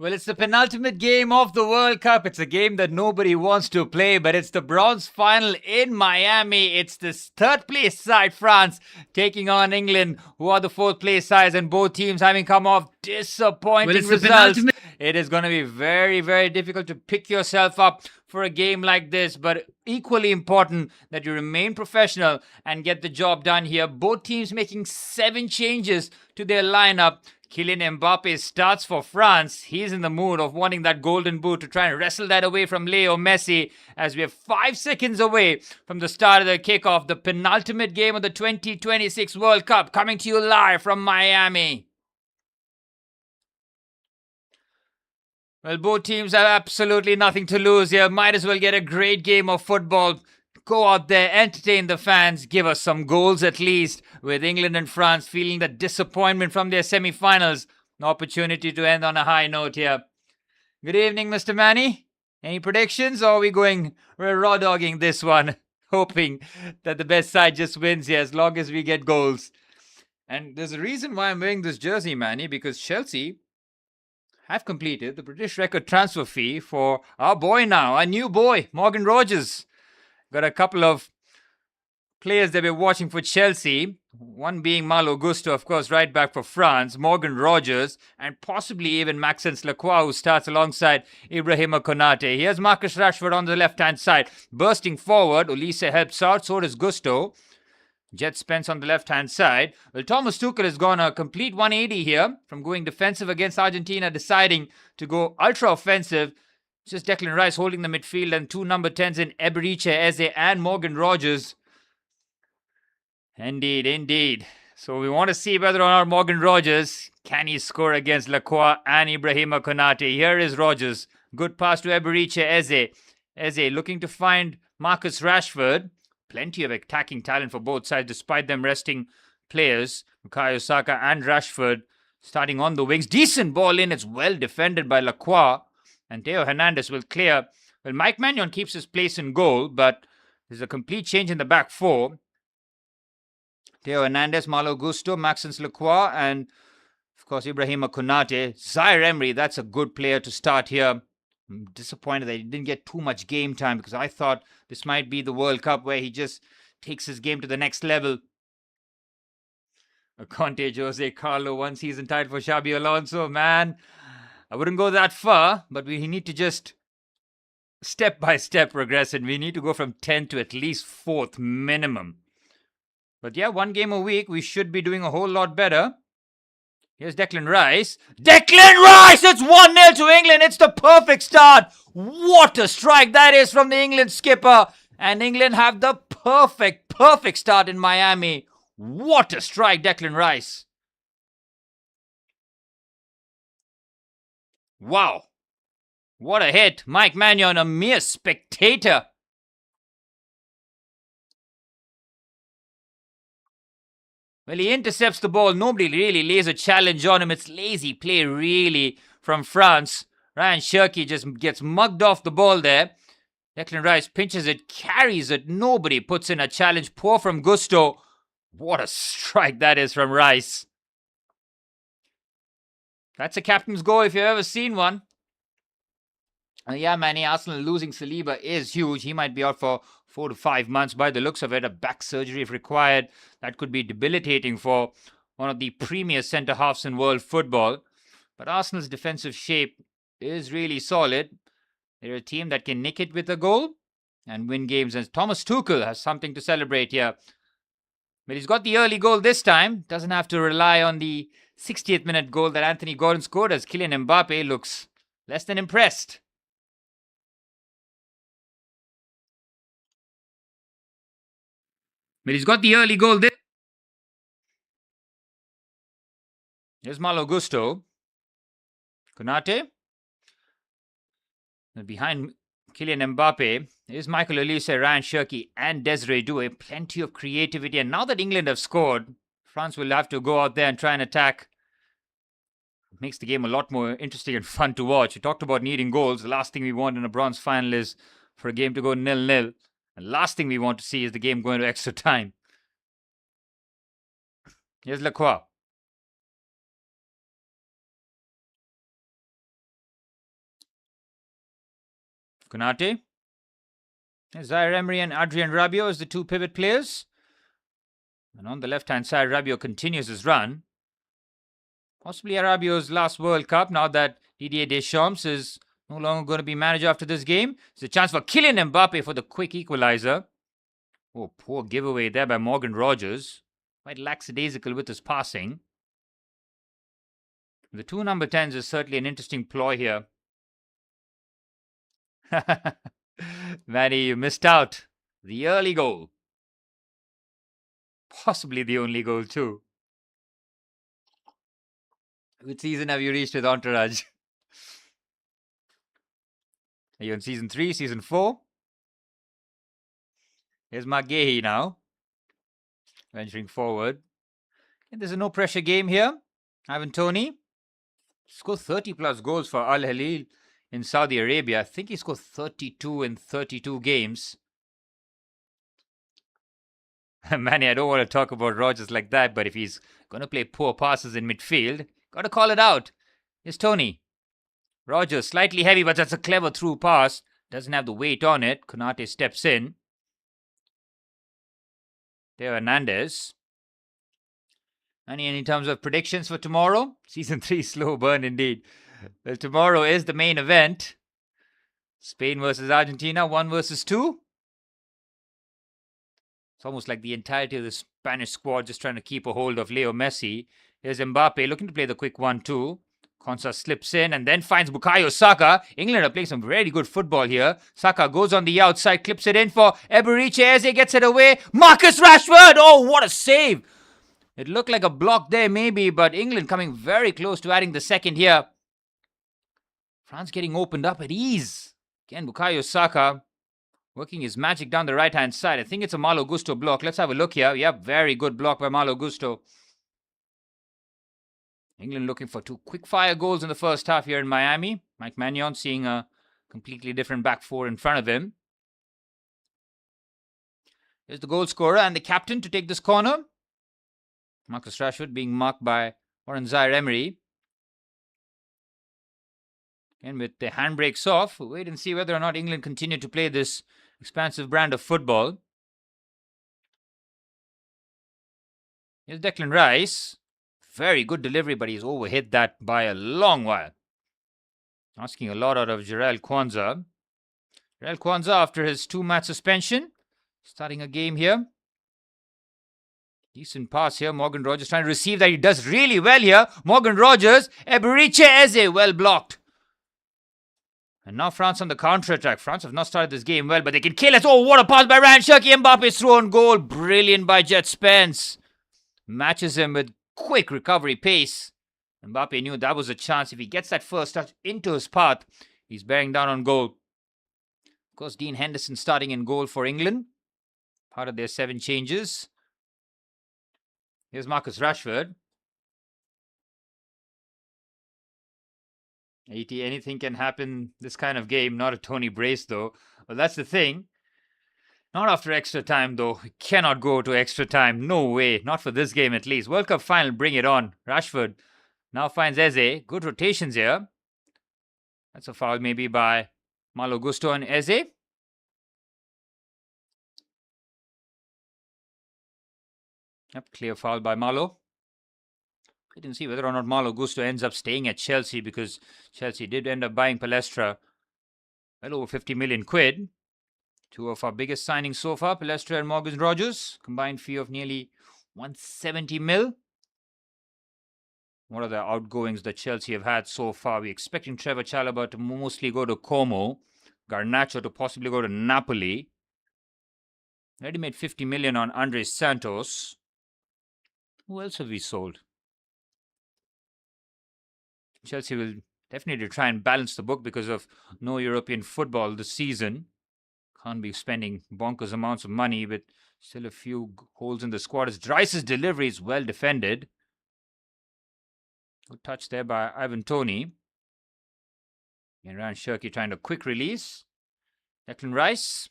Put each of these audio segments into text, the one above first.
Well, it's the penultimate game of the World Cup. It's a game that nobody wants to play, but it's the bronze final in Miami. It's this third place side, France, taking on England, who are the fourth place sides, and both teams having come off disappointing results. It is going to be very, very difficult to pick yourself up for a game like this, but equally important that you remain professional and get the job done here. Both teams making 7 changes to their lineup. Kylian Mbappe starts for France. He's in the mood of wanting that golden boot to try and wrestle that away from Leo Messi as we are 5 seconds away from the start of the kickoff, the penultimate game of the 2026 World Cup, coming to you live from Miami. Well, both teams have absolutely nothing to lose here. Might as well get a great game of football. Go out there, entertain the fans, give us some goals at least, with England and France feeling the disappointment from their semi-finals. An opportunity to end on a high note here. Good evening, Mr. Manny. Any predictions, or are we we're raw dogging this one, hoping that the best side just wins here as long as we get goals? And there's a reason why I'm wearing this jersey, Manny, because Chelsea have completed the British record transfer fee for our boy now, our new boy, Morgan Rogers. Got a couple of players that we're watching for Chelsea. One being Malo Gusto, of course, right back for France. Morgan Rogers, and possibly even Maxence Lacroix, who starts alongside Ibrahima Konate. Here's Marcus Rashford on the left-hand side. Bursting forward, Olise helps out, so does Gusto. Jet Spence on the left-hand side. Well, Thomas Tuchel has gone a complete 180 here, from going defensive against Argentina, deciding to go ultra-offensive. Just Declan Rice holding the midfield and 2 number 10s in Eberiche Eze and Morgan Rogers. Indeed. So we want to see whether or not Morgan Rogers, can he score against Lacroix and Ibrahima Konate. Here is Rogers. Good pass to Eberiche Eze. Eze looking to find Marcus Rashford. Plenty of attacking talent for both sides despite them resting players. Bukayo Saka and Rashford starting on the wings. Decent ball in. It's well defended by Lacroix. And Theo Hernandez will clear. Well, Mike Maignan keeps his place in goal, but there's a complete change in the back four. Theo Hernandez, Malo Gusto, Maxence Lacroix, and of course Ibrahima Konate. Zaire Emery, that's a good player to start here. I'm disappointed that he didn't get too much game time because I thought this might be the World Cup where he just takes his game to the next level. Conte, Jose Carlo, 1 season title for Xabi Alonso. Man, I wouldn't go that far, but we need to just step by step progress, and we need to go from 10th to at least 4th minimum. But yeah, 1 game a week, we should be doing a whole lot better. Here's Declan Rice. Declan Rice! It's 1-0 to England. It's the perfect start. What a strike that is from the England skipper. And England have the perfect start in Miami. What a strike, Declan Rice. Wow. What a hit. Mike Maignan, a mere spectator. Well, he intercepts the ball. Nobody really lays a challenge on him. It's lazy play, really, from France. Ryan Cherki just gets mugged off the ball there. Declan Rice pinches it, carries it. Nobody puts in a challenge. Poor from Gusto. What a strike that is from Rice. That's a captain's goal if you've ever seen one. Yeah, Manny, Arsenal losing Saliba is huge. He might be out for 4 to 5 months by the looks of it. A back surgery if required. That could be debilitating for one of the premier centre-halves in world football. But Arsenal's defensive shape is really solid. They're a team that can nick it with a goal and win games. And Thomas Tuchel has something to celebrate here. But he's got the early goal this time. Doesn't have to rely on the 60th minute goal that Anthony Gordon scored, as Kylian Mbappe looks less than impressed. But he's got the early goal this. Here's Malo Gusto. Konate. And behind Kylian Mbappe is Michael Olise, Ryan Cherki, and Desiree Doué. Plenty of creativity. And now that England have scored, France will have to go out there and try and attack. It makes the game a lot more interesting and fun to watch. We talked about needing goals. The last thing we want in a bronze final is for a game to go 0-0. The last thing we want to see is the game going to extra time. Here's Lacroix. Konate. Zaire Emery and Adrien Rabiot as the two pivot players. And on the left-hand side, Rabiot continues his run. Possibly Rabiot's last World Cup, now that Didier Deschamps is no longer going to be manager after this game. It's a chance for Kylian Mbappe for the quick equalizer. Oh, poor giveaway there by Morgan Rogers. Quite lackadaisical with his passing. The two number 10s is certainly an interesting ploy here. Manny, you missed out. The early goal. Possibly the only goal too. Which season have you reached with Entourage? Are you on season 3, season 4? Here's Mark Gahey now. Venturing forward. And there's a no pressure game here. Ivan Toney. Scored 30 plus goals for Al Hilal in Saudi Arabia. I think he scored 32 in 32 games. Manny, I don't want to talk about Rogers like that, but if he's going to play poor passes in midfield, got to call it out. Here's Toney. Rogers, slightly heavy, but that's a clever through pass. Doesn't have the weight on it. Konate steps in. Theo Hernandez. And in terms of predictions for tomorrow, season 3 slow burn indeed. Well, tomorrow is the main event. Spain versus Argentina, 1 versus 2. It's almost like the entirety of the Spanish squad just trying to keep a hold of Leo Messi. Here's Mbappe looking to play the quick 1-2. Konsa slips in and then finds Bukayo Saka. England are playing some very good football here. Saka goes on the outside, clips it in for Eberechi Eze, gets it away. Marcus Rashford! Oh, what a save! It looked like a block there maybe, but England coming very close to adding the second here. France getting opened up at ease. Again, Bukayo Saka working his magic down the right-hand side. I think it's a Malo Gusto block. Let's have a look here. Yep, very good block by Malo Gusto. England looking for 2 quick-fire goals in the first half here in Miami. Mike Maignan seeing a completely different back four in front of him. Here's the goal scorer and the captain to take this corner. Marcus Rashford being marked by Warren Zaire-Emery. And with the handbrakes off, we'll wait and see whether or not England continue to play this expansive brand of football. Here's Declan Rice. Very good delivery, but he's overhit that by a long while. Asking a lot out of Jarell Kwanzaa. Jarell Kwanzaa, after his 2-match suspension, starting a game here. Decent pass here. Morgan Rogers trying to receive that. He does really well here. Morgan Rogers. Eberechi Eze, well blocked. And now France on the counter-attack. France have not started this game well, but they can kill us. Oh, what a pass by Ryan Cherki. Mbappe's throw on goal. Brilliant by Jet Spence. Matches him with quick recovery pace. Mbappe knew that was a chance. If he gets that first touch into his path, he's bearing down on goal. Of course, Dean Henderson starting in goal for England. Part of their 7 changes. Here's Marcus Rashford. Anything can happen this kind of game. Not a Tony Brace though. Well, that's the thing. Not after extra time though. We cannot go to extra time. No way. Not for this game at least. World Cup final, bring it on. Rashford now finds Eze. Good rotations here. That's a foul maybe by Malo Gusto and Eze. Yep, clear foul by Malo. We didn't see whether or not Malo Gusto ends up staying at Chelsea, because Chelsea did end up buying Palestra well over 50 million quid. 2 of our biggest signings so far, Palestra and Morgan Rogers. Combined fee of nearly 170 mil. What are the outgoings that Chelsea have had so far? We're expecting Trevor Chalobah to mostly go to Como. Garnacho to possibly go to Napoli. Already made 50 million on Andres Santos. Who else have we sold? Chelsea will definitely try and balance the book because of no European football this season. Can't be spending bonkers amounts of money with still a few holes in the squad. As Rice's delivery is well defended. Good touch there by Ivan Toney. And Ryan Cherki trying a quick release. Declan Rice.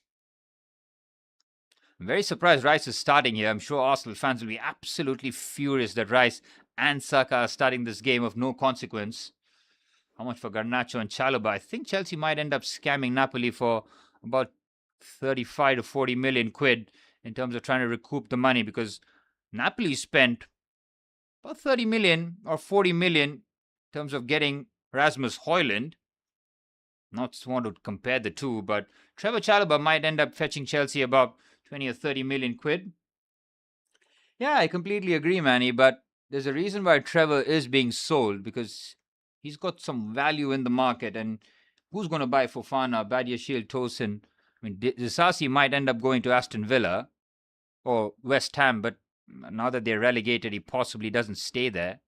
I'm very surprised Rice is starting here. I'm sure Arsenal fans will be absolutely furious that Rice and Saka are starting this game of no consequence. How much for Garnacho and Chalobah? I think Chelsea might end up scamming Napoli for about 35 to 40 million quid in terms of trying to recoup the money, because Napoli spent about 30 million or 40 million in terms of getting Rasmus Højlund. Not want to compare the two, but Trevor Chalobah might end up fetching Chelsea about 20 or 30 million quid. Yeah, I completely agree, Manny, but there's a reason why Trevor is being sold, because he's got some value in the market, and who's going to buy Fofana, Badiashile, Tosin? I mean, Disasi might end up going to Aston Villa or West Ham, but now that they're relegated, he possibly doesn't stay there.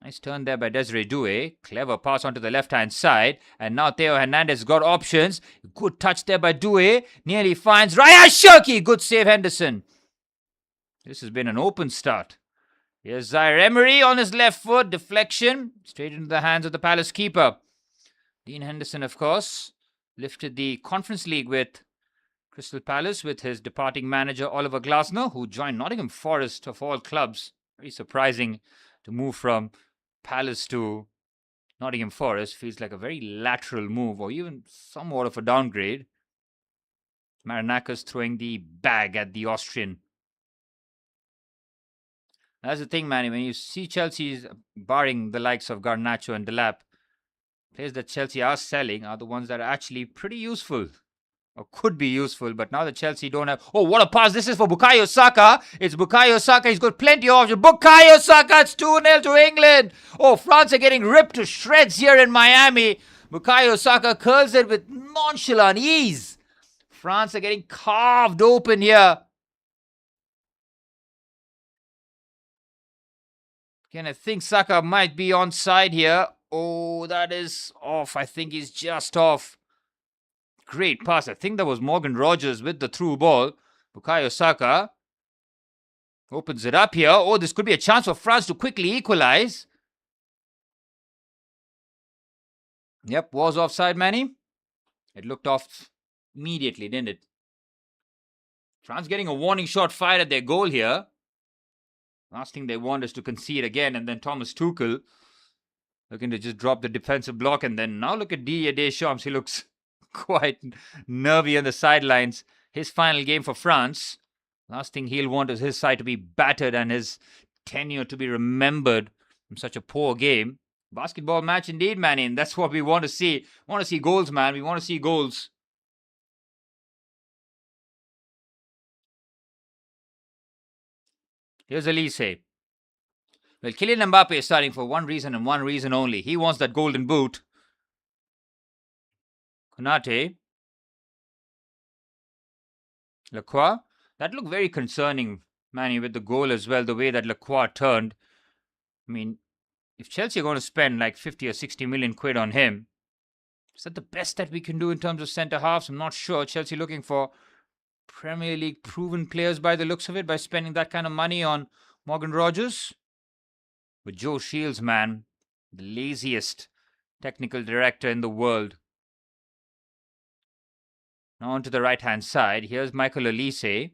Nice turn there by Desiree Doué. Clever pass onto the left-hand side. And now Theo Hernandez got options. Good touch there by Doué. Nearly finds Ryan Cherki. Good save, Henderson. This has been an open start. Here's Zaire Emery on his left foot. Deflection. Straight into the hands of the Palace keeper. Dean Henderson, of course, lifted the Conference League with Crystal Palace with his departing manager Oliver Glasner, who joined Nottingham Forest of all clubs. Very surprising to move from Palace to Nottingham Forest. Feels like a very lateral move, or even somewhat of a downgrade. Marinakis throwing the bag at the Austrian. That's the thing, man. When you see Chelsea's, barring the likes of Garnacho and Delap, players that Chelsea are selling are the ones that are actually pretty useful, or could be useful, but now that Chelsea don't have... Oh, what a pass. This is for Bukayo Saka. It's Bukayo Saka. He's got plenty of options. Bukayo Saka, it's 2-0 to England. Oh, France are getting ripped to shreds here in Miami. Bukayo Saka curls it with nonchalant ease. France are getting carved open here. Again, I think Saka might be onside here. Oh, that is off. I think he's just off. Great pass. I think that was Morgan Rogers with the through ball. Bukayo Saka opens it up here. Oh, this could be a chance for France to quickly equalize. Yep, was offside, Manny. It looked off immediately, didn't it? France getting a warning shot fired at their goal here. Last thing they want is to concede again, and then Thomas Tuchel looking to just drop the defensive block, and then now look at Didier Deschamps. He looks quite nervy on the sidelines. His final game for France. Last thing he'll want is his side to be battered and his tenure to be remembered from such a poor game. Basketball match indeed, Manny, and that's what we want to see. We want to see goals, man. We want to see goals. Here's Elise. Well, Kylian Mbappe is starting for one reason and one reason only. He wants that golden boot. Konate. Lacroix. That looked very concerning, Manny, with the goal as well, the way that Lacroix turned. I mean, if Chelsea are going to spend like 50 or 60 million quid on him, is that the best that we can do in terms of centre halves? I'm not sure. Chelsea looking for Premier League proven players by the looks of it, by spending that kind of money on Morgan Rogers. But Joe Shields, man, the laziest technical director in the world. Now on to the right-hand side. Here's Michael Olise. He's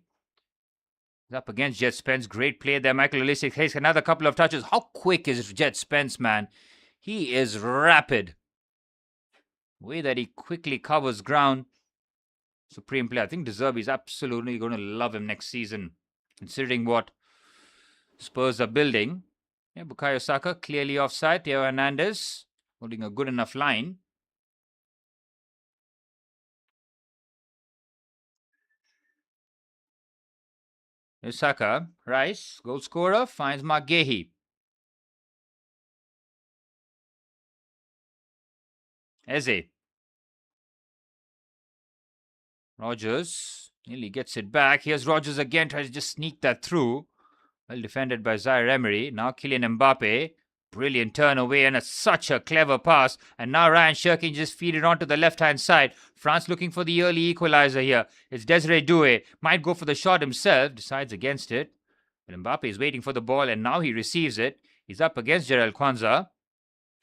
up against Jet Spence. Great play there. Michael Olise takes another couple of touches. How quick is Jet Spence, man? He is rapid. The way that he quickly covers ground. Supreme player. I think De Zerbi is absolutely going to love him next season, considering what Spurs are building. Yeah, Bukayo Saka clearly offside. Theo Hernandez holding a good enough line. Here's Saka. Rice, goal scorer, finds Mark Gahey. Eze. Rogers nearly gets it back. Here's Rogers again, tries to just sneak that through. Well defended by Zaire Emery. Now Kylian Mbappe. Brilliant turn away and such a clever pass. And now Ryan Cherki just feed it onto the left-hand side. France looking for the early equalizer here. It's Desiree Doué. Might go for the shot himself. Decides against it. But Mbappe is waiting for the ball and now he receives it. He's up against Jarell Kwanzaa.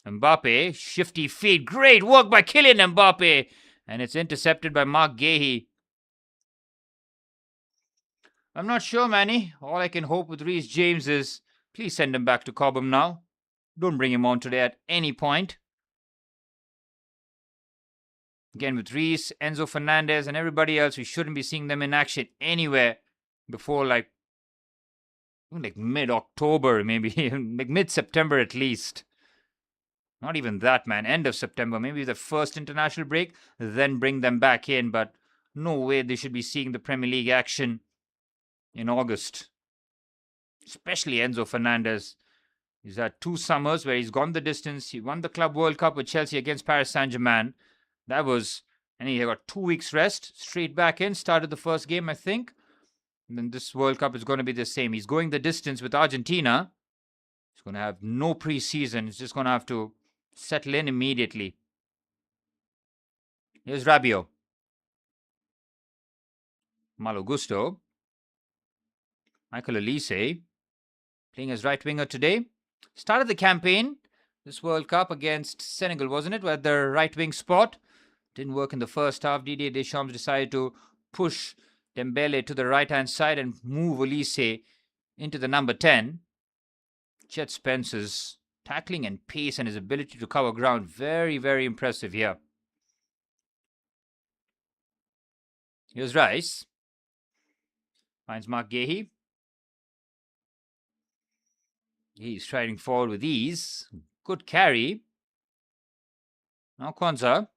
Mbappe, shifty feet. Great work by Kylian Mbappe. And it's intercepted by Mark Gahey. I'm not sure, Manny. All I can hope with Reece James is please send him back to Cobham now. Don't bring him on today at any point. Again, with Reece, Enzo Fernandez, and everybody else, we shouldn't be seeing them in action anywhere before like mid-October, maybe like mid-September at least. Not even that, man. End of September, maybe the first international break, then bring them back in. But no way they should be seeing the Premier League action in August. Especially Enzo Fernandez. He's had 2 summers where he's gone the distance. He won the Club World Cup with Chelsea against Paris Saint-Germain. And he got 2 weeks rest, straight back in, started the first game, I think. And then this World Cup is going to be the same. He's going the distance with Argentina. He's going to have no preseason. He's just going to have to settle in immediately. Here's Rabiot. Malo Gusto. Michael Olise. Playing as right winger today. Started the campaign, this World Cup against Senegal, wasn't it? At the right wing spot. Didn't work in the first half. Didier Deschamps decided to push Dembele to the right-hand side and move Olise into the number 10. Chet Spence's tackling and pace and his ability to cover ground, very, very impressive here. Here's Rice. Finds Mark Gahey. He's striding forward with ease. Good carry. Now Konza.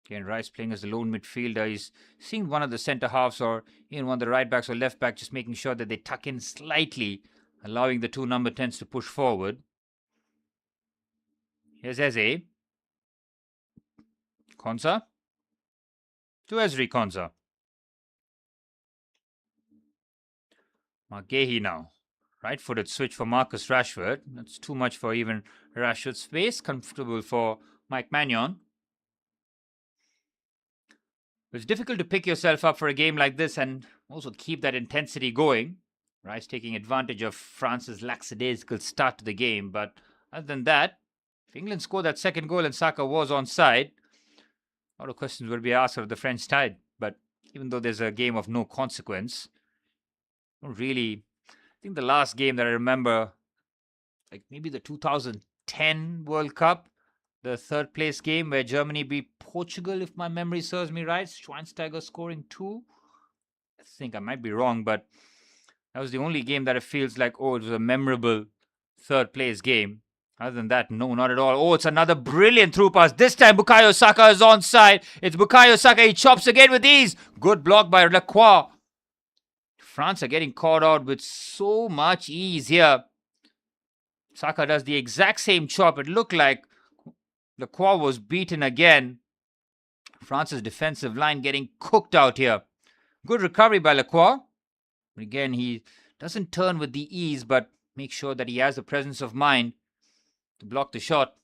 Again, Rice playing as the lone midfielder. He's seeing one of the centre halves or even one of the right backs or left back, just making sure that they tuck in slightly, allowing the 2 number 10s to push forward. Here's Eze. Konza. To Ezri Konza. Mark Gahey now. Right-footed switch for Marcus Rashford. That's too much for even Rashford's space. Comfortable for Mike Maignan. It's difficult to pick yourself up for a game like this and also keep that intensity going. Rice taking advantage of France's lackadaisical start to the game. But other than that, if England scored that second goal and Saka was onside, a lot of questions will be asked of the French side. But even though there's a game of no consequence, really, I think the last game that I remember, like maybe the 2010 World Cup, the third place game where Germany beat Portugal, if my memory serves me right. Schweinsteiger scoring 2. I think I might be wrong, but that was the only game that it feels like, oh, it was a memorable third place game. Other than that, no, not at all. Oh, it's another brilliant through pass. This time, Bukayo Saka is onside. It's Bukayo Saka. He chops again with ease. Good block by Lacroix. France are getting caught out with so much ease here. Saka does the exact same chop. It looked like Lacroix was beaten again. France's defensive line getting cooked out here. Good recovery by Lacroix. Again, he doesn't turn with the ease, but makes sure that he has the presence of mind to block the shot.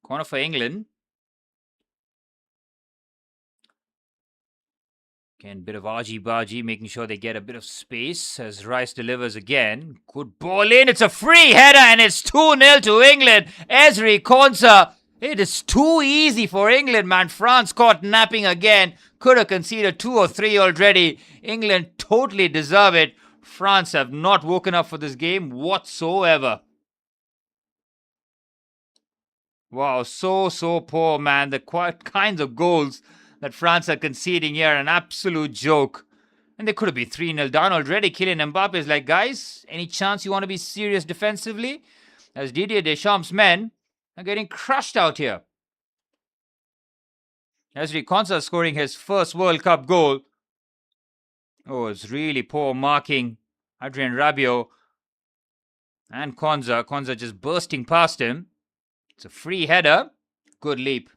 Corner for England. Again, bit of argy-bargy, making sure they get a bit of space as Rice delivers again. Good ball in. It's a free header and it's 2-0 to England. Ezri Konsa. It is too easy for England, man. France caught napping again. Could have conceded 2 or 3 already. England totally deserve it. France have not woken up for this game whatsoever. Wow, so poor, man. The kinds of goals that France are conceding here, an absolute joke. And they could have been 3-0 down already. Kylian Mbappe is like, guys, any chance you want to be serious defensively? As Didier Deschamps' men are getting crushed out here. Ezri Konsa scoring his first World Cup goal. Oh, it's really poor marking. Adrien Rabiot and Konsa. Konsa just bursting past him. It's a free header. Good leap.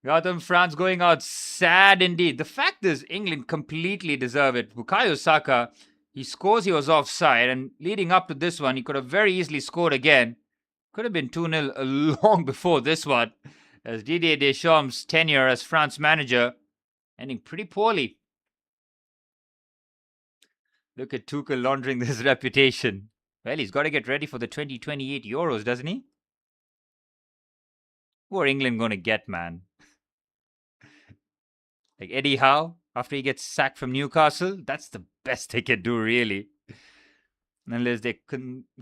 Gautam, France going out sad indeed. The fact is, England completely deserve it. Bukayo Saka, he scores, he was offside. And leading up to this one, he could have very easily scored again. Could have been 2-0 long before this one. As Didier Deschamps' tenure as France manager ending pretty poorly. Look at Tuchel laundering this reputation. Well, he's got to get ready for the 2028 Euros, doesn't he? Who are England going to get, man? Like Eddie Howe, after he gets sacked from Newcastle? That's the best they can do, really. Unless they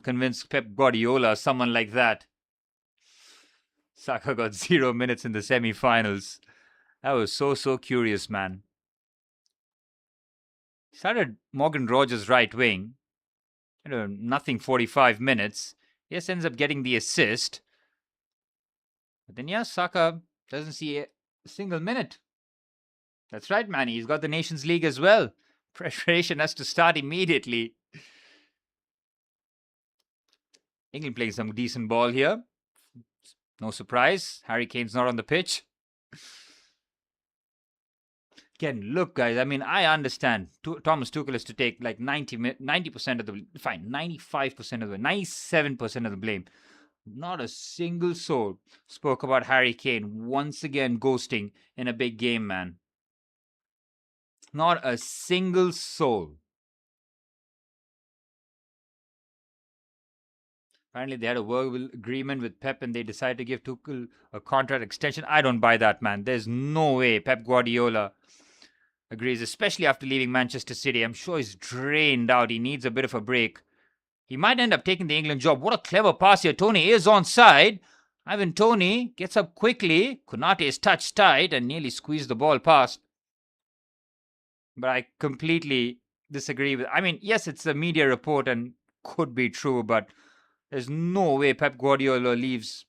convince Pep Guardiola or someone like that. Saka got 0 minutes in the semi-finals. That was so curious, man. Started Morgan Rogers right wing. Nothing 45 minutes. Yes, ends up getting the assist. But then, yeah, Saka doesn't see a single minute. That's right, man. He's got the Nations League as well. Preparation has to start immediately. England playing some decent ball here. No surprise. Harry Kane's not on the pitch. Again, look, guys, I mean, I understand Thomas Tuchel is to take like 90% of the, fine, 95% of the, 97% of the blame. Not a single soul spoke about Harry Kane once again ghosting in a big game, man. Not a single soul. Apparently, they had a verbal agreement with Pep and they decided to give Tuchel a contract extension. I don't buy that, man. There's no way Pep Guardiola agrees, especially after leaving Manchester City. I'm sure he's drained out. He needs a bit of a break. He might end up taking the England job. What a clever pass here. Toney is onside. Ivan Toney gets up quickly. Konate is touched tight and nearly squeezed the ball past. But I completely disagree with... I mean, yes, it's a media report and could be true, but there's no way Pep Guardiola leaves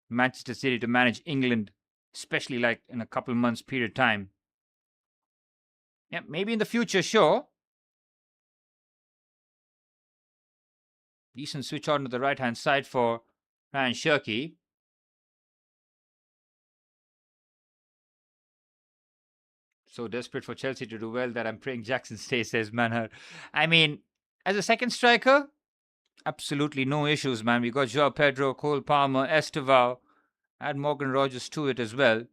Manchester City to manage England, especially like in a couple months period of time. Yeah, maybe in the future, sure. Decent switch on to the right-hand side for Ryan Shirky. So desperate for Chelsea to do well that I'm praying Jackson stays, says Manhart. I mean, as a second striker, absolutely no issues, man. We got Joao Pedro, Cole Palmer, Estevao. Add Morgan Rogers to it as well.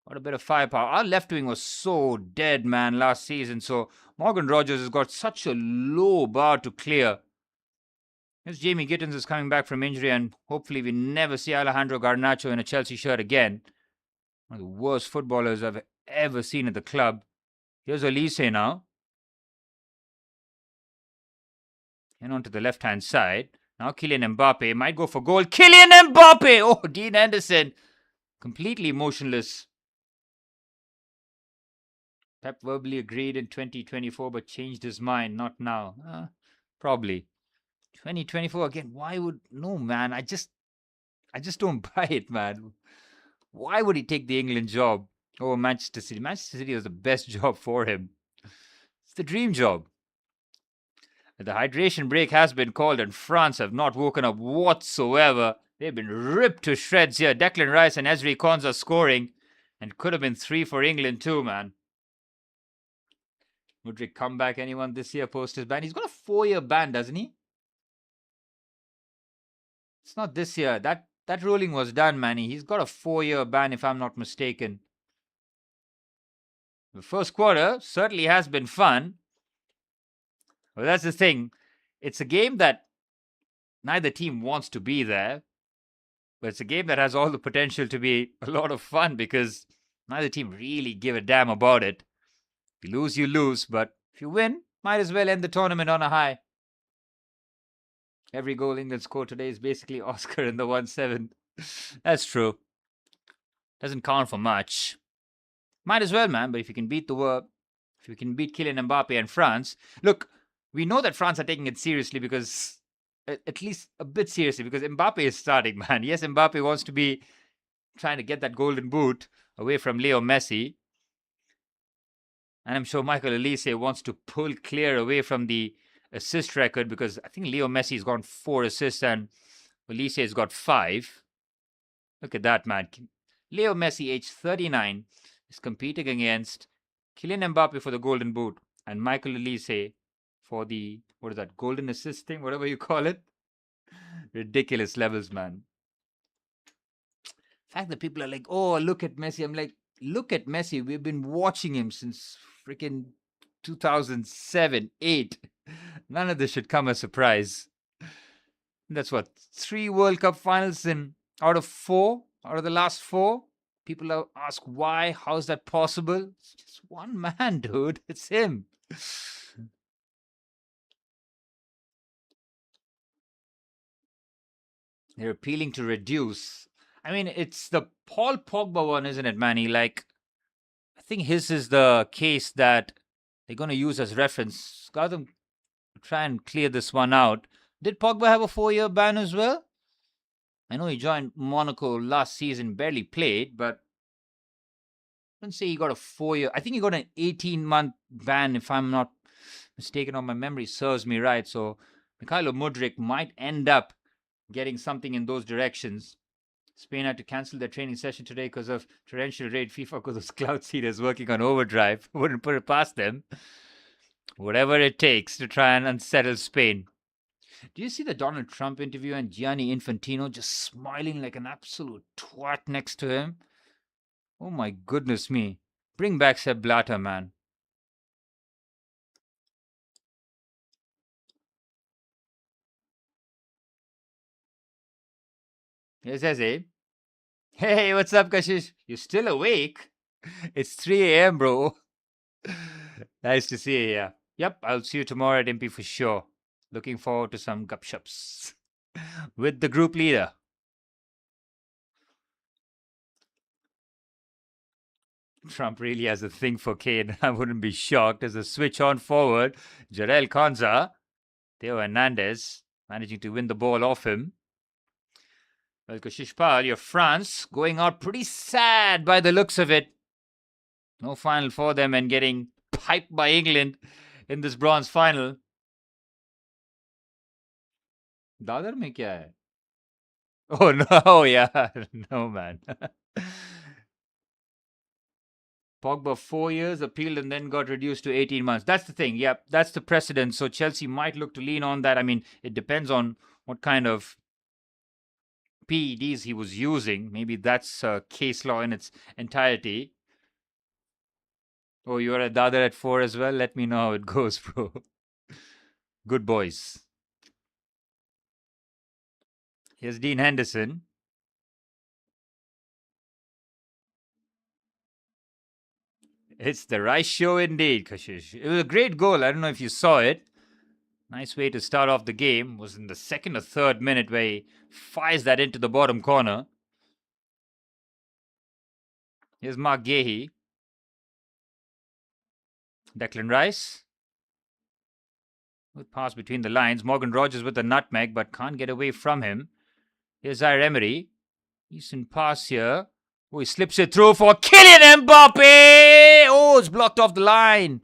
Got a bit of firepower. Our left wing was so dead, man, last season. So Morgan Rogers has got such a low bar to clear. As Jamie Gittins is coming back from injury, and hopefully we never see Alejandro Garnacho in a Chelsea shirt again. One of the worst footballers I've ever seen at the club. Here's Olise now. And on to the left-hand side. Now Kylian Mbappe might go for goal. Kylian Mbappe! Oh, Dean Henderson. Completely motionless. Pep verbally agreed in 2024 but changed his mind. Not now. Probably. 2024 again. Why would... No, man. I just don't buy it, man. Why would he take the England job over Manchester City? Manchester City was the best job for him. It's the dream job. The hydration break has been called and France have not woken up whatsoever. They've been ripped to shreds here. Declan Rice and Ezri Konsa scoring. And could have been 3 for England too, man. Mudryk come back anyone this year post his ban? He's got a 4-year ban, doesn't he? It's not this year. That ruling was done, Manny. He's got a 4-year ban if I'm not mistaken. The first quarter certainly has been fun. Well, that's the thing. It's a game that neither team wants to be there. But it's a game that has all the potential to be a lot of fun because neither team really give a damn about it. If you lose, you lose. But if you win, might as well end the tournament on a high. Every goal England scored today is basically Oscar in the 1-7. That's true. Doesn't count for much. Might as well, man. But if you can beat if you can beat Kylian Mbappe and France, look, we know that France are taking it seriously because, at least a bit seriously, because Mbappe is starting, man. Yes, Mbappe wants to be trying to get that golden boot away from Leo Messi. And I'm sure Michael Olise wants to pull clear away from the assist record because I think Leo Messi has got 4 assists and Olise has got 5. Look at that, man. Leo Messi, age 39, is competing against Kylian Mbappe for the golden boot and Michael Olise for the, what is that, golden assist thing, whatever you call it. Ridiculous levels, man. The fact that people are like, oh, look at Messi. I'm like, look at Messi. We've been watching him since freaking 2007, 8. None of this should come as a surprise. That's what, 3 World Cup finals out of 4 out of the last 4. People ask why, how's that possible? It's just one man, dude. It's him. They're appealing to reduce. I mean, it's the Paul Pogba one, isn't it, Manny? Like, I think his is the case that they're going to use as reference. Got them try and clear this one out. Did Pogba have a 4-year ban as well? I know he joined Monaco last season, barely played, but I don't say he got a 4-year. I think he got an 18-month ban, if I'm not mistaken, or my memory serves me right. So Mikhailo Mudryk might end up getting something in those directions. Spain had to cancel their training session today because of torrential rain. FIFA, because those cloud seeders working on overdrive. Wouldn't put it past them. Whatever it takes to try and unsettle Spain. Do you see the Donald Trump interview and Gianni Infantino just smiling like an absolute twat next to him? Oh my goodness me. Bring back Sepp Blatter, man. Yes, Eze. Hey, what's up, Kashish? You still awake? It's 3 a.m., bro. Nice to see you here. Yep, I'll see you tomorrow at MP for sure. Looking forward to some gupshups with the group leader. Trump really has a thing for Kane. I wouldn't be shocked. As a switch on forward, Jarel Konza, Theo Hernandez managing to win the ball off him. Well, Koshishpal, your France going out pretty sad by the looks of it. No final for them and getting piped by England in this bronze final. Dadar में क्या है? Oh no, yeah, no man. Pogba 4 years, appealed and then got reduced to 18 months. That's the thing. Yep, that's the precedent. So Chelsea might look to lean on that. I mean, it depends on what kind of PEDs he was using. Maybe that's case law in its entirety. Oh, you're at Dadar at 4 as well? Let me know how it goes, bro. Good boys. Here's Dean Henderson. It's the right show indeed, Kashish. It was a great goal. I don't know if you saw it. Nice way to start off the game. Was in the 2nd or 3rd minute where he fires that into the bottom corner. Here's Mark Gahey. Declan Rice. Good pass between the lines. Morgan Rogers with the nutmeg, but can't get away from him. Here's Zaire Emery. Decent pass here. Oh, he slips it through for Kylian Mbappe. Oh, it's blocked off the line.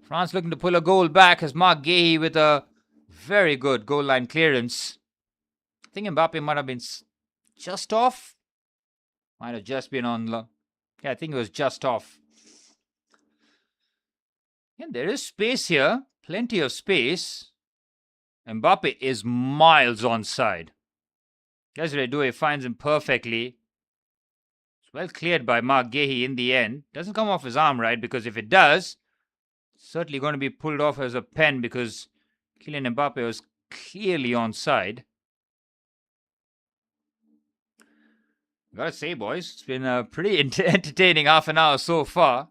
France looking to pull a goal back as Mark Gahey with a very good goal line clearance. I think Mbappe might have been just off. Might have just been on. Yeah, I think it was just off. Yeah, there is space here. Plenty of space. Mbappe is miles onside. Desiree Doué finds him perfectly. It's well cleared by Mark Gahey in the end. Doesn't come off his arm, right? Because if it does, it's certainly going to be pulled off as a pen because Kylian Mbappe was clearly onside. Gotta say, boys, it's been a pretty entertaining half an hour so far.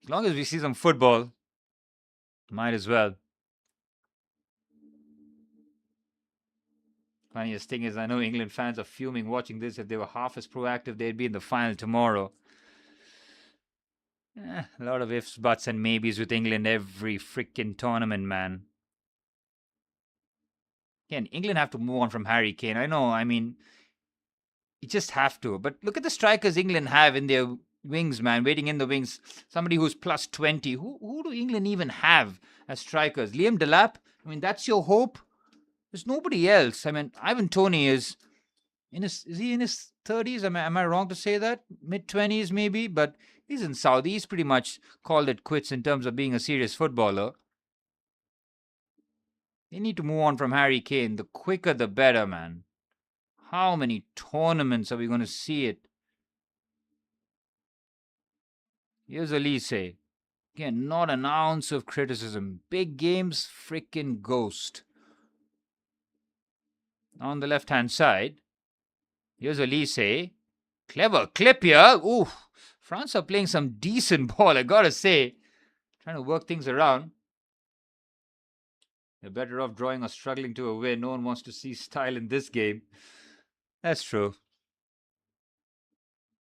As long as we see some football, might as well. Funniest thing is, I know England fans are fuming watching this. If they were half as proactive, they'd be in the final tomorrow. A lot of ifs, buts, and maybes with England every freaking tournament, man. Again, England have to move on from Harry Kane. I know, I mean, you just have to. But look at the strikers England have in their wings, man, waiting in the wings. Somebody who's plus 20. Who do England even have as strikers? Liam Delap? I mean, that's your hope? There's nobody else. I mean, Ivan Toney is he in his 30s? Am I wrong to say that? Mid-20s maybe? But he's in Saudi. He's pretty much called it quits in terms of being a serious footballer. They need to move on from Harry Kane. The quicker the better, man. How many tournaments are we going to see it? Here's Elise. Again, not an ounce of criticism. Big games, freaking ghost. On the left-hand side, Here's Elise. Clever clip here. Ooh, France are playing some decent ball, I gotta say. Trying to work things around. They're better off drawing or struggling to a win. No one wants to see style in this game. That's true.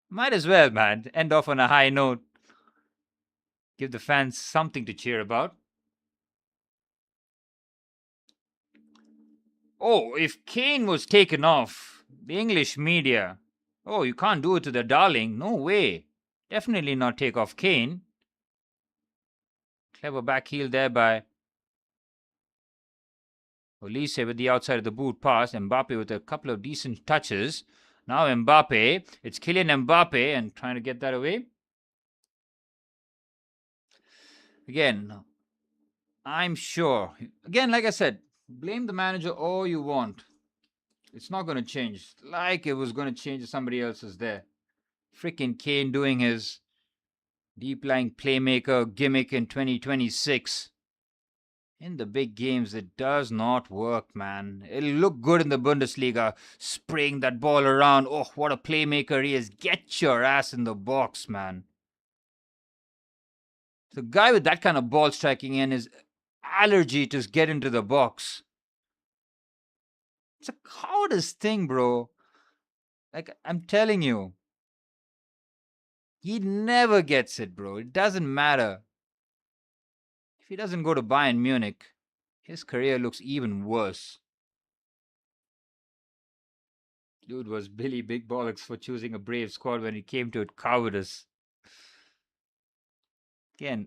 Might as well, man. End off on a high note. Give the fans something to cheer about. Oh, if Kane was taken off, the English media. Oh, you can't do it to the darling. No way. Definitely not take off Kane. Clever back heel there by Olise with the outside of the boot pass. Mbappe with a couple of decent touches. Now Mbappe. It's Kylian Mbappe and trying to get that away. Again, I'm sure. Again, like I said, blame the manager all you want. It's not going to change. Like it was going to change if somebody else is there. Freaking Kane doing his deep lying playmaker gimmick in 2026. In the big games, it does not work, man. It'll look good in the Bundesliga, spraying that ball around. Oh, what a playmaker he is. Get your ass in the box, man. The guy with that kind of ball striking in is allergy to get into the box. It's a cowardice thing, bro. Like, I'm telling you. He never gets it, bro. It doesn't matter. If he doesn't go to Bayern Munich, his career looks even worse. Dude was Billy Big Bollocks for choosing a brave squad when it came to cowardice. Again,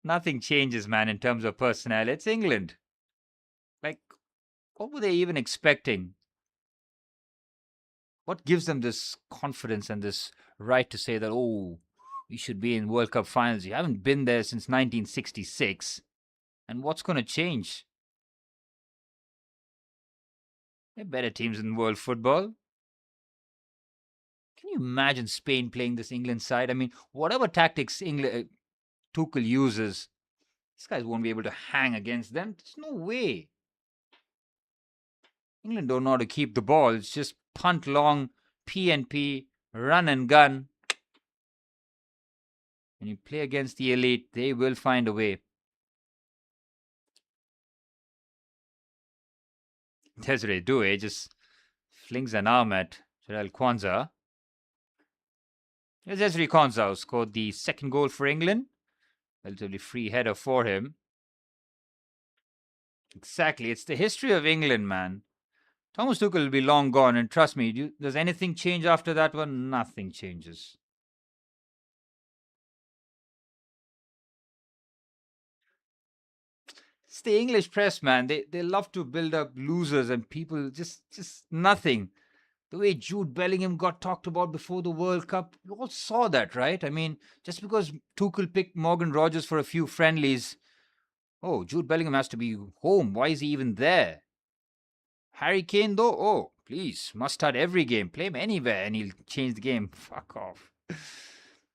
nothing changes, man, in terms of personnel. It's England. Like, what were they even expecting? What gives them this confidence and this right to say that, oh, we should be in World Cup finals? You haven't been there since 1966. And what's going to change? There are better teams in world football. Can you imagine Spain playing this England side? I mean, whatever tactics Tuchel uses, these guys won't be able to hang against them. There's no way. England don't know how to keep the ball. It's just punt long, P&P, run and gun. When you play against the elite, they will find a way. That's what they do, eh? Just flings an arm at Jarell Kwanzaa. Here's Ezri Konsa, who scored the second goal for England. Relatively free header for him. Exactly. It's the history of England, man. Thomas Tuchel will be long gone, and trust me, does anything change after that one? Nothing changes. It's the English press, man. They love to build up losers and people, just nothing. The way Jude Bellingham got talked about before the World Cup, you all saw that, right? I mean, just because Tuchel picked Morgan Rogers for a few friendlies, oh, Jude Bellingham has to be home. Why is he even there? Harry Kane, though, oh, please, must start every game. Play him anywhere and he'll change the game. Fuck off.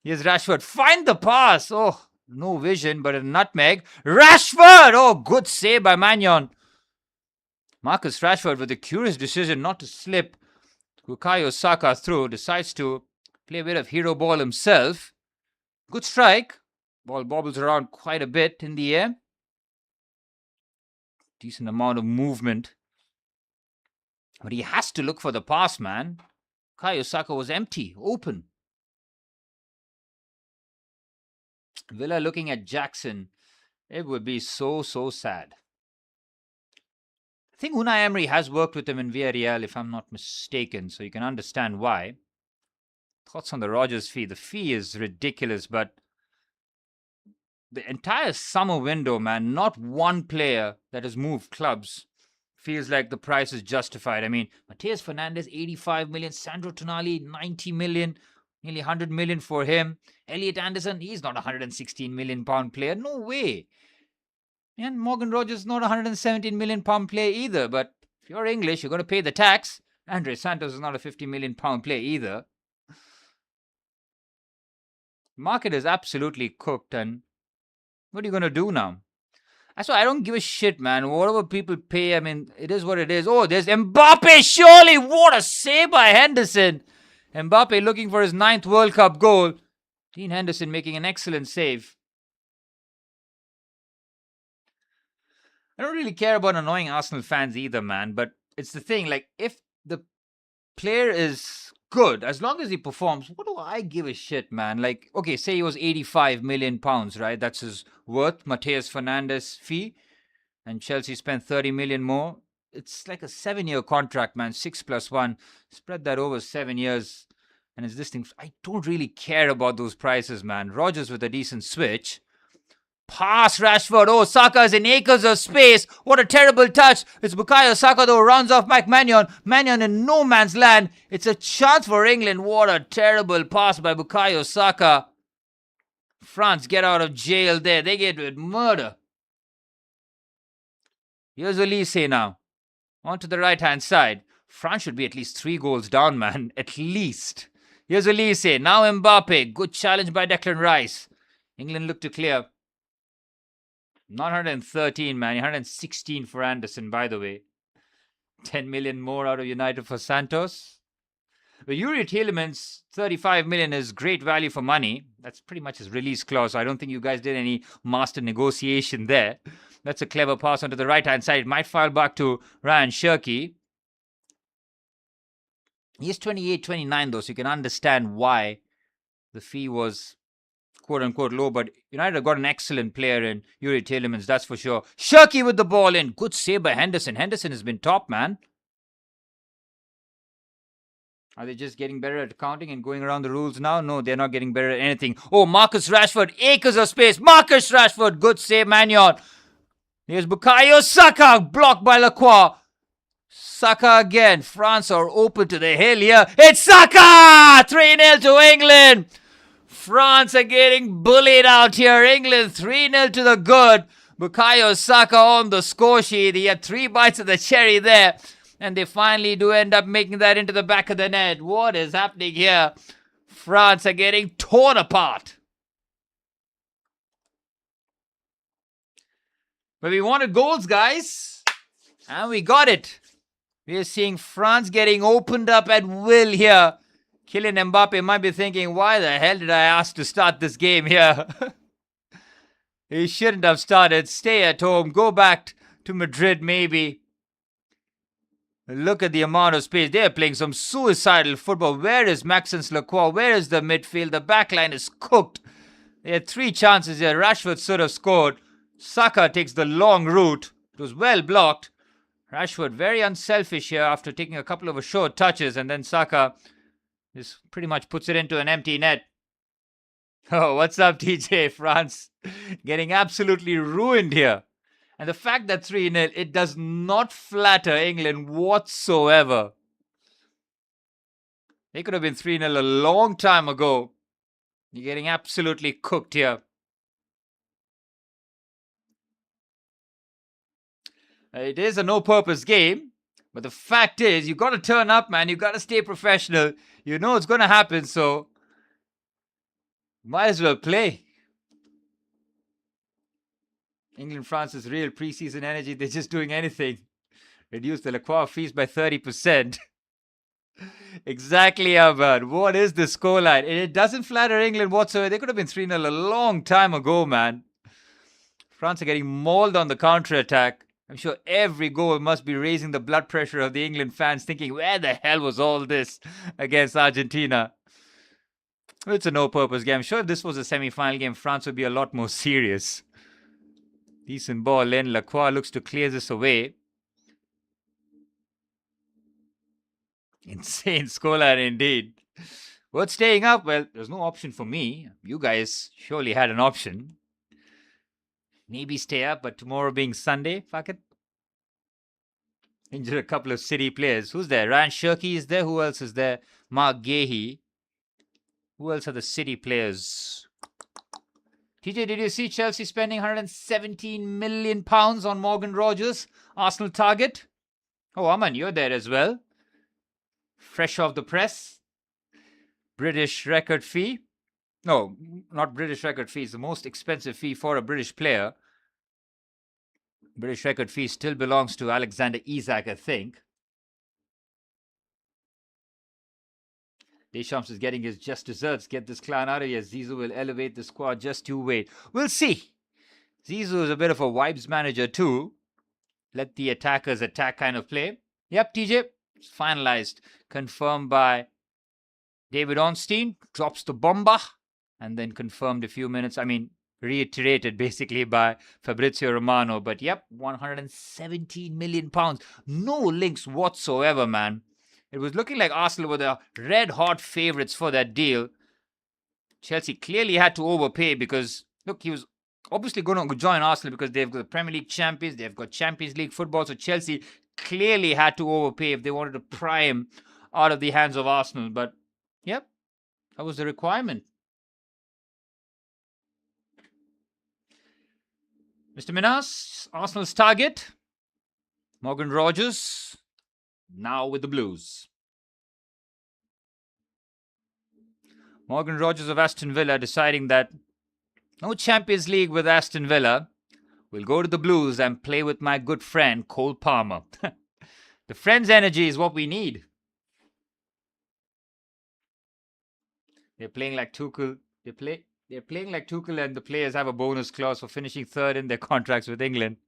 Here's Rashford. Find the pass. Oh, no vision, but a nutmeg. Rashford! Oh, good save by Magnon. Marcus Rashford with a curious decision not to slip Bukayo Saka through. Decides to play a bit of hero ball himself. Good strike. Ball bobbles around quite a bit in the air. Decent amount of movement. But he has to look for the pass, man. Bukayo Saka was empty, open. Villa looking at Jackson. It would be so sad. I think Unai Emery has worked with him in Villarreal, if I'm not mistaken, so you can understand why. Thoughts on the Rogers fee? The fee is ridiculous, but the entire summer window, man, not one player that has moved clubs feels like the price is justified. I mean, Mateus Fernandes, 85 million. Sandro Tonali, 90 million. Nearly 100 million for him. Elliot Anderson, he's not a 116 million pound player. No way. And Morgan Rogers is not a 117 million pound player either. But if you're English, you're going to pay the tax. Andre Santos is not a 50 million pound player either. Market is absolutely cooked. And what are you going to do now? That's why I don't give a shit, man. Whatever people pay, I mean, it is what it is. Oh, there's Mbappe, surely. What a save by Henderson. Mbappe looking for his 9th World Cup goal. Dean Henderson making an excellent save. I don't really care about annoying Arsenal fans either, man. But it's the thing, like, if the player is good, as long as he performs, what do I give a shit, man? Like, okay, say he was 85 million pounds, right? That's his worth. Mateus Fernandes fee. And Chelsea spent 30 million more. It's like a 7-year contract, man. 6+1. Spread that over 7 years. And it's this thing. I don't really care about those prices, man. Rodgers with a decent switch. Pass Rashford. Oh, Saka is in acres of space. What a terrible touch. It's Bukayo Saka, though, rounds off Mike Mannion. Mannion in no man's land. It's a chance for England. What a terrible pass by Bukayo Saka. France get out of jail there. They get with murder. Here's Elise now. On to the right-hand side. France should be at least 3 goals down, man. At least. Here's Elise. Now Mbappe. Good challenge by Declan Rice. England look to clear. Not 113, man. 116 for Anderson, by the way. 10 million more out of United for Santos. But Yuri Tielemans, 35 million is great value for money. That's pretty much his release clause. So I don't think you guys did any master negotiation there. That's a clever pass onto the right-hand side. It might fall back to Ryan Shirky. He's 28, 29 though, so you can understand why the fee was quote-unquote low. But United have got an excellent player in Yuri Tielemans, that's for sure. Shirky with the ball in. Good save by Henderson. Henderson has been top, man. Are they just getting better at accounting and going around the rules now? No, they're not getting better at anything. Oh, Marcus Rashford. Acres of space. Marcus Rashford. Good save, Mannion. Here's Bukayo Saka, blocked by Lacroix. Saka again. France are open to the hill here. It's Saka! 3-0 to England. France are getting bullied out here. England 3-0 to the good. Bukayo Saka on the score sheet. He had 3 bites of the cherry there. And they finally do end up making that into the back of the net. What is happening here? France are getting torn apart. But we wanted goals, guys. And we got it. We are seeing France getting opened up at will here. Kylian Mbappe might be thinking, why the hell did I ask to start this game here? He shouldn't have started. Stay at home. Go back to Madrid, maybe. Look at the amount of space. They are playing some suicidal football. Where is Maxence Lacroix? Where is the midfield? The back line is cooked. They had 3 chances here. Rashford should have scored. Saka takes the long route. It was well blocked. Rashford very unselfish here after taking a couple of short touches. And then Saka just pretty much puts it into an empty net. Oh, what's up, TJ? France getting absolutely ruined here. And the fact that 3-0, it does not flatter England whatsoever. They could have been 3-0 a long time ago. You're getting absolutely cooked here. It is a no-purpose game. But the fact is, you got to turn up, man. You got to stay professional. You know it's going to happen, so might as well play. England, France is real preseason energy. They're just doing anything. Reduce the Lacroix fees by 30%. Exactly, Ahmad. What is the scoreline? It doesn't flatter England whatsoever. They could have been 3-0 a long time ago, man. France are getting mauled on the counter-attack. I'm sure every goal must be raising the blood pressure of the England fans, thinking, where the hell was all this against Argentina? It's a no-purpose game. I'm sure if this was a semi-final game, France would be a lot more serious. Decent ball in. Lacroix looks to clear this away. Insane scoreline indeed. Worth staying up? Well, there's no option for me. You guys surely had an option. Maybe stay up, but tomorrow being Sunday, fuck it. Injured a couple of City players. Who's there? Ryan Shirky is there. Who else is there? Mark Gahey. Who else are the City players? TJ, did you see Chelsea spending £117 million on Morgan Rogers? Arsenal target? Oh, Aman, you're there as well. Fresh off the press. British record fee. No, not British record fee. It's the most expensive fee for a British player. British record fee still belongs to Alexander Isak, I think. Deschamps is getting his just desserts. Get this clown out of here. Zizou will elevate the squad. Just you wait. We'll see. Zizou is a bit of a vibes manager too. Let the attackers attack kind of play. Yep, TJ. It's finalized. Confirmed by David Ornstein. Drops the bomba. And then confirmed a few minutes. Reiterated basically by Fabrizio Romano. But yep, 117 million pounds. No links whatsoever, man. It was looking like Arsenal were the red-hot favourites for that deal. Chelsea clearly had to overpay because, look, he was obviously going to join Arsenal because they've got the Premier League champions, they've got Champions League football, so Chelsea clearly had to overpay if they wanted to pry him out of the hands of Arsenal. But, yep, that was the requirement. Mr. Minas, Arsenal's target, Morgan Rogers, now with the Blues. Morgan Rogers of Aston Villa deciding that no Champions League with Aston Villa. We'll go to the Blues and play with my good friend Cole Palmer. The friend's energy is what we need. They're playing like Tuchel. They're playing like Tuchel, and the players have a bonus clause for finishing third in their contracts with England.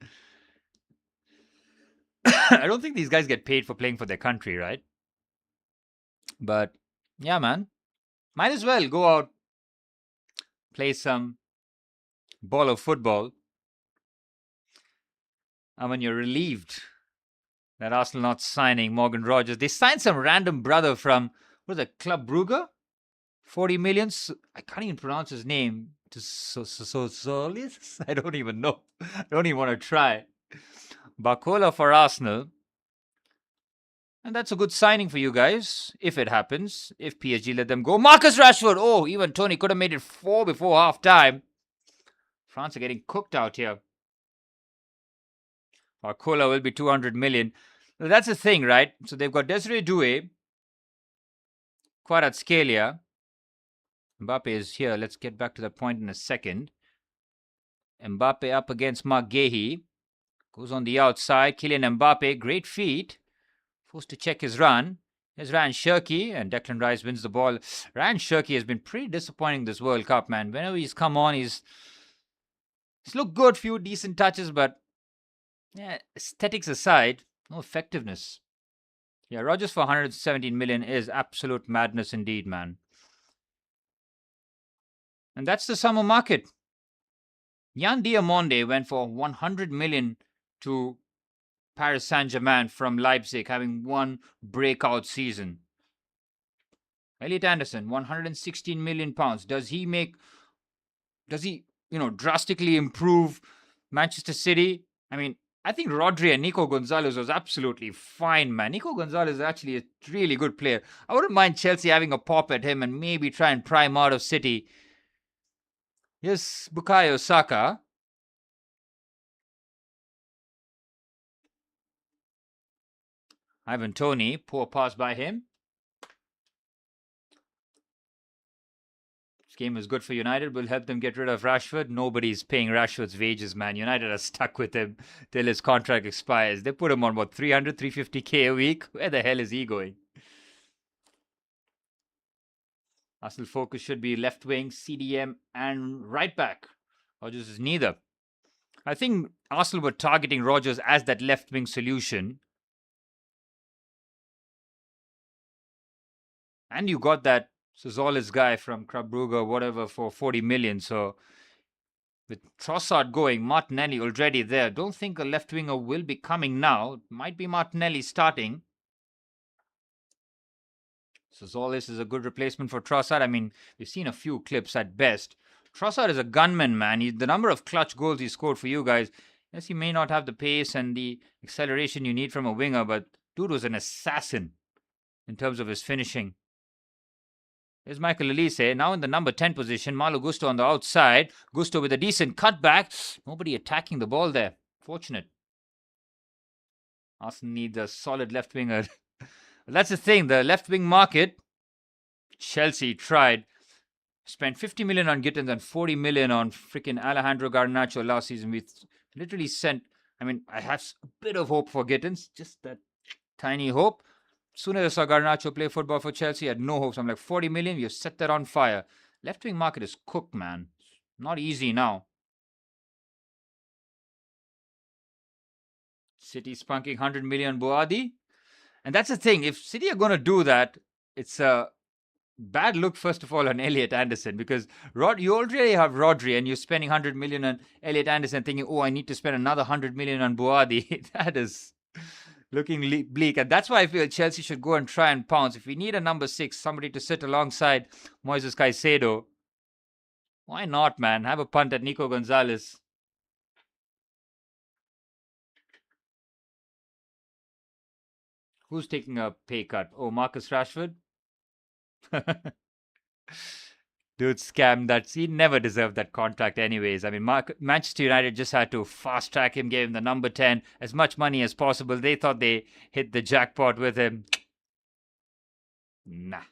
I don't think these guys get paid for playing for their country, right? But yeah, man. Might as well go out, play some ball of football. And when you're relieved that Arsenal not signing Morgan Rogers, they signed some random brother from, what is it, Club Brugge? 40 million? I can't even pronounce his name. Solis? I don't even know. I don't even want to try. Barcola for Arsenal. And that's a good signing for you guys, if it happens, if PSG let them go. Marcus Rashford! Oh, even Tony could have made it 4 before half-time. France are getting cooked out here. Barcola will be 200 million. Now, that's the thing, right? So they've got Desiree Doué, Kvaratskhelia. Mbappe is here. Let's get back to that point in a second. Mbappe up against Mark Guéhi. Goes on the outside. Kylian Mbappe, great feet. Forced to check his run. Here's Ryan Cherki, and Declan Rice wins the ball. Ryan Cherki has been pretty disappointing this World Cup, man. Whenever he's come on, he's looked good, few decent touches, but yeah, aesthetics aside, no effectiveness. Yeah, Rogers for 117 million is absolute madness indeed, man. And that's the summer market. Yan Diamonde went for 100 million to Paris Saint-Germain from Leipzig, having one breakout season. Elliot Anderson, 116 million pounds. Does he, drastically improve Manchester City? I think Rodri and Nico Gonzalez was absolutely fine, man. Nico Gonzalez is actually a really good player. I wouldn't mind Chelsea having a pop at him and maybe try and pry him out of City. Here's Bukayo Saka. Ivan Toney, poor pass by him. This game is good for United. Will help them get rid of Rashford. Nobody's paying Rashford's wages, man. United are stuck with him till his contract expires. They put him on, 300, 350k a week? Where the hell is he going? Arsenal focus should be left wing, CDM, and right back. Rogers is neither. I think Arsenal were targeting Rogers as that left wing solution. And you got that Sozolis guy from Club Brugge or whatever for 40 million. So with Trossard going, Martinelli already there. Don't think a left winger will be coming now. It might be Martinelli starting. Sozolis is a good replacement for Trossard. We've seen a few clips at best. Trossard is a gunman, man. The number of clutch goals he scored for you guys. Yes, he may not have the pace and the acceleration you need from a winger, but dude was an assassin in terms of his finishing. Here's Michael Elise, now in the number 10 position. Malo Gusto on the outside. Gusto with a decent cutback. Nobody attacking the ball there. Fortunate. Arsenal needs a solid left winger. That's the thing, the left wing market. Chelsea tried. Spent 50 million on Gittins and 40 million on freaking Alejandro Garnacho last season. We literally sent I mean, I have a bit of hope for Gittins, just that tiny hope. As soon as I saw Garnacho play football for Chelsea, I had no hopes. I'm like, 40 million, you've set that on fire. Left wing market is cooked, man. Not easy now. City spunking 100 million Boadi. And that's the thing. If City are going to do that, it's a bad look, first of all, on Elliot Anderson, because you already have Rodri and you're spending 100 million on Elliot Anderson, thinking, oh, I need to spend another 100 million on Boadi. That is looking bleak. And that's why I feel Chelsea should go and try and pounce. If we need a number 6, somebody to sit alongside Moises Caicedo, why not, man? Have a punt at Nico Gonzalez. Who's taking a pay cut? Oh, Marcus Rashford? Dude scammed that. He never deserved that contract anyways. I mean, Manchester United just had to fast track him, gave him the number 10, as much money as possible. They thought they hit the jackpot with him. Nah.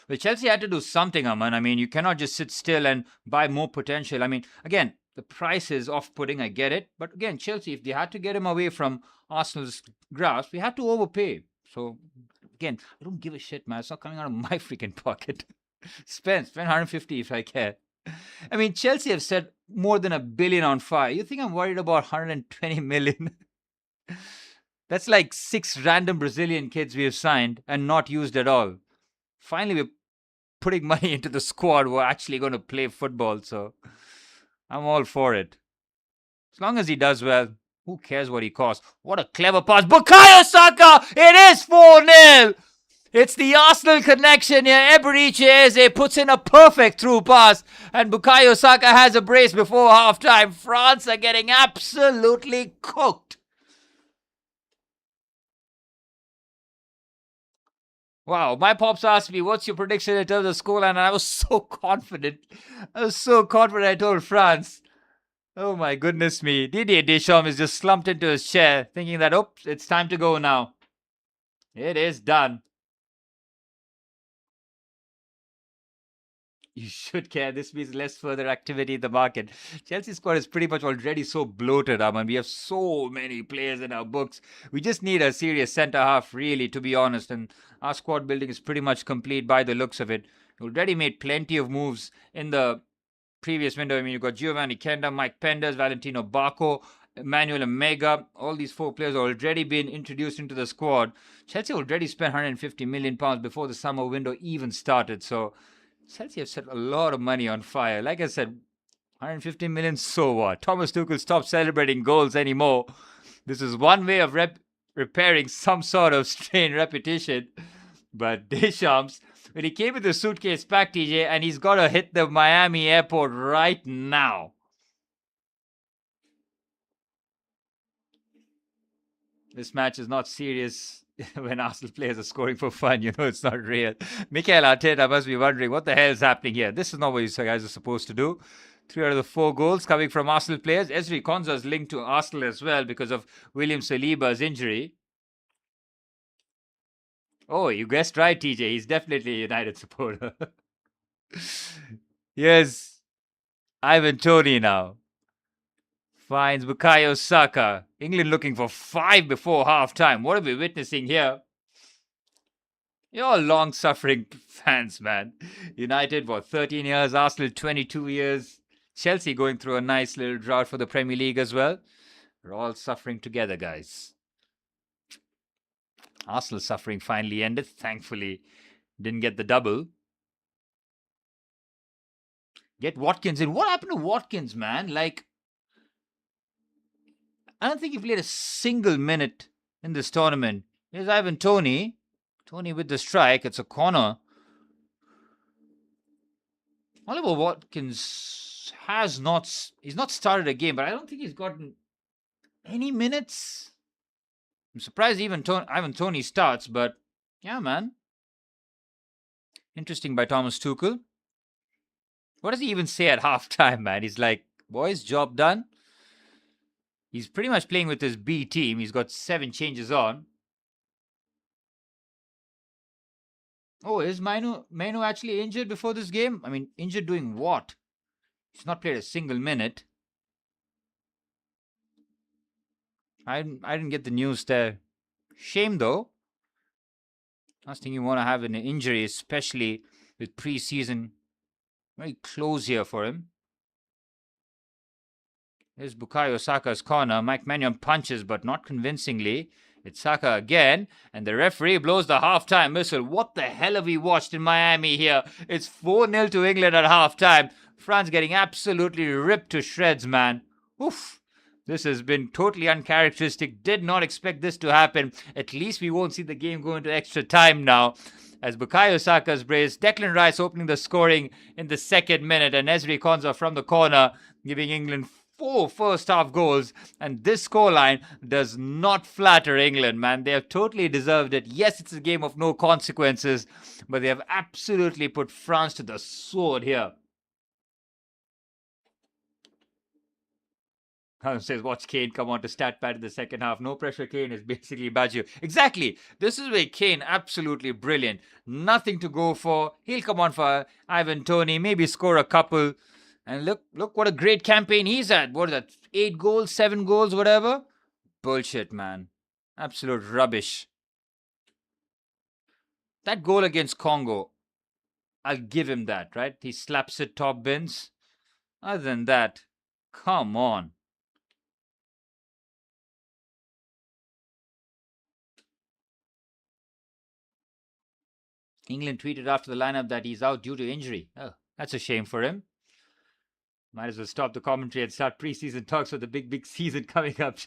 Well, Chelsea had to do something, Aman. I mean, you cannot just sit still and buy more potential. I mean, again, the price is off-putting, I get it. But again, Chelsea, if they had to get him away from Arsenal's grasp, we had to overpay. So, again, I don't give a shit, man. It's not coming out of my freaking pocket. spend 150 if I care. I mean, Chelsea have set more than $1 billion on fire. You think I'm worried about 120 million? That's like 6 random Brazilian kids we have signed and not used at all. Finally, we're putting money into the squad who are actually going to play football. So I'm all for it. As long as he does well, who cares what he costs? What a clever pass. Bukayo Saka! It is 4-0! It's the Arsenal connection here. Eberiche Eze puts in a perfect through pass. And Bukayo Saka has a brace before half-time. France are getting absolutely cooked. Wow, my pops asked me, what's your prediction in terms of scoreline? And I was so confident. I told France. Oh my goodness me. Didier Deschamps is just slumped into his chair, thinking that, oops, it's time to go now. It is done. You should care. This means less further activity in the market. Chelsea's squad is pretty much already so bloated, Aman. We have so many players in our books. We just need a serious centre half, really, to be honest. And our squad building is pretty much complete by the looks of it. We already made plenty of moves in the previous window. I mean, you've got Giovanni Kenda, Mike Penders, Valentino Bacco, Emmanuel Omega. All these 4 players have already been introduced into the squad. Chelsea already spent £150 million before the summer window even started. So Chelsea have set a lot of money on fire. Like I said, 150 million, so what? Thomas Tuchel stopped celebrating goals anymore. This is one way of repairing some sort of strained repetition. But Deschamps, when he came with the suitcase packed, TJ, and he's got to hit the Miami airport right now. This match is not serious. When Arsenal players are scoring for fun, you know it's not real. Mikel Arteta must be wondering what the hell is happening here. This is not what you guys are supposed to do. 3 out of the 4 goals coming from Arsenal players. Ezri Konsa is linked to Arsenal as well because of William Saliba's injury. Oh, you guessed right, TJ. He's definitely a United supporter. Yes, Ivan Toney now finds Bukayo Saka. England looking for 5 before half-time. What are we witnessing here? You're all long-suffering fans, man. United, 13 years. Arsenal, 22 years. Chelsea going through a nice little drought for the Premier League as well. We're all suffering together, guys. Arsenal suffering finally ended. Thankfully, didn't get the double. Get Watkins in. What happened to Watkins, man? Like, I don't think he played a single minute in this tournament. Here's Ivan Toney. Toney with the strike. It's a corner. Oliver Watkins he's not started a game, but I don't think he's gotten any minutes. I'm surprised even Ivan Toney starts, but yeah, man. Interesting by Thomas Tuchel. What does he even say at halftime, man? He's like, boys, job done. He's pretty much playing with his B team. He's got 7 changes on. Oh, is Mainu actually injured before this game? I mean, injured doing what? He's not played a single minute. I didn't get the news there. Shame though. Last thing you want to have an injury, especially with preseason. Very close here for him. Here's Bukayo Saka's corner. Mike Mannion punches, but not convincingly. It's Saka again, and the referee blows the halftime whistle. What the hell have we watched in Miami here? It's 4-0 to England at halftime. France getting absolutely ripped to shreds, man. Oof. This has been totally uncharacteristic. Did not expect this to happen. At least we won't see the game go into extra time now. As Bukayo Saka's brace, Declan Rice opening the scoring in the second minute, and Ezri Konsa from the corner giving England 4 first half goals, and this scoreline does not flatter England, man. They have totally deserved it. Yes, it's a game of no consequences, but they have absolutely put France to the sword here. Says, watch Kane come on to stat pad in the second half. No pressure Kane is basically Baggio. Exactly. This is where Kane absolutely brilliant. Nothing to go for. He'll come on for Ivan Toney, maybe score a couple. And look what a great campaign he's had. What is that? 8 goals, 7 goals, whatever? Bullshit, man. Absolute rubbish. That goal against Congo, I'll give him that, right? He slaps it top bins. Other than that, come on. England tweeted after the lineup that he's out due to injury. Oh, that's a shame for him. Might as well stop the commentary and start preseason talks for the big season coming up.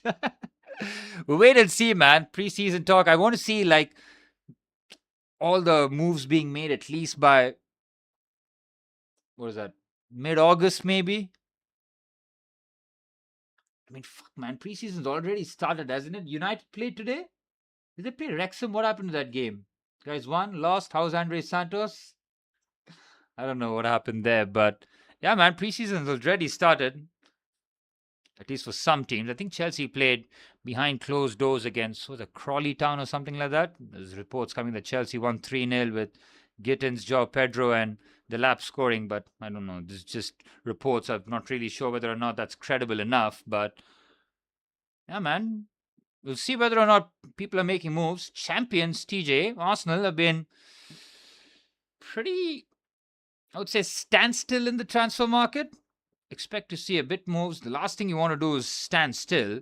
We'll wait and see, man. Preseason talk. I want to see like all the moves being made at least by, what is that, mid-August maybe? I mean, fuck, man. Preseason's already started, hasn't it? United played today? Did they play Wrexham? What happened to that game? Guys won, lost. How's Andre Santos? I don't know what happened there, but yeah, man, preseason's already started. At least for some teams. I think Chelsea played behind closed doors against, was it Crawley Town or something like that? There's reports coming that Chelsea won 3-0 with Gittins, Joao Pedro, and Delap scoring, but I don't know. This is just reports. I'm not really sure whether or not that's credible enough, but yeah, man. We'll see whether or not people are making moves. Champions, TJ, Arsenal have been pretty, I would say, standstill in the transfer market. Expect to see a bit moves. The last thing you want to do is stand still.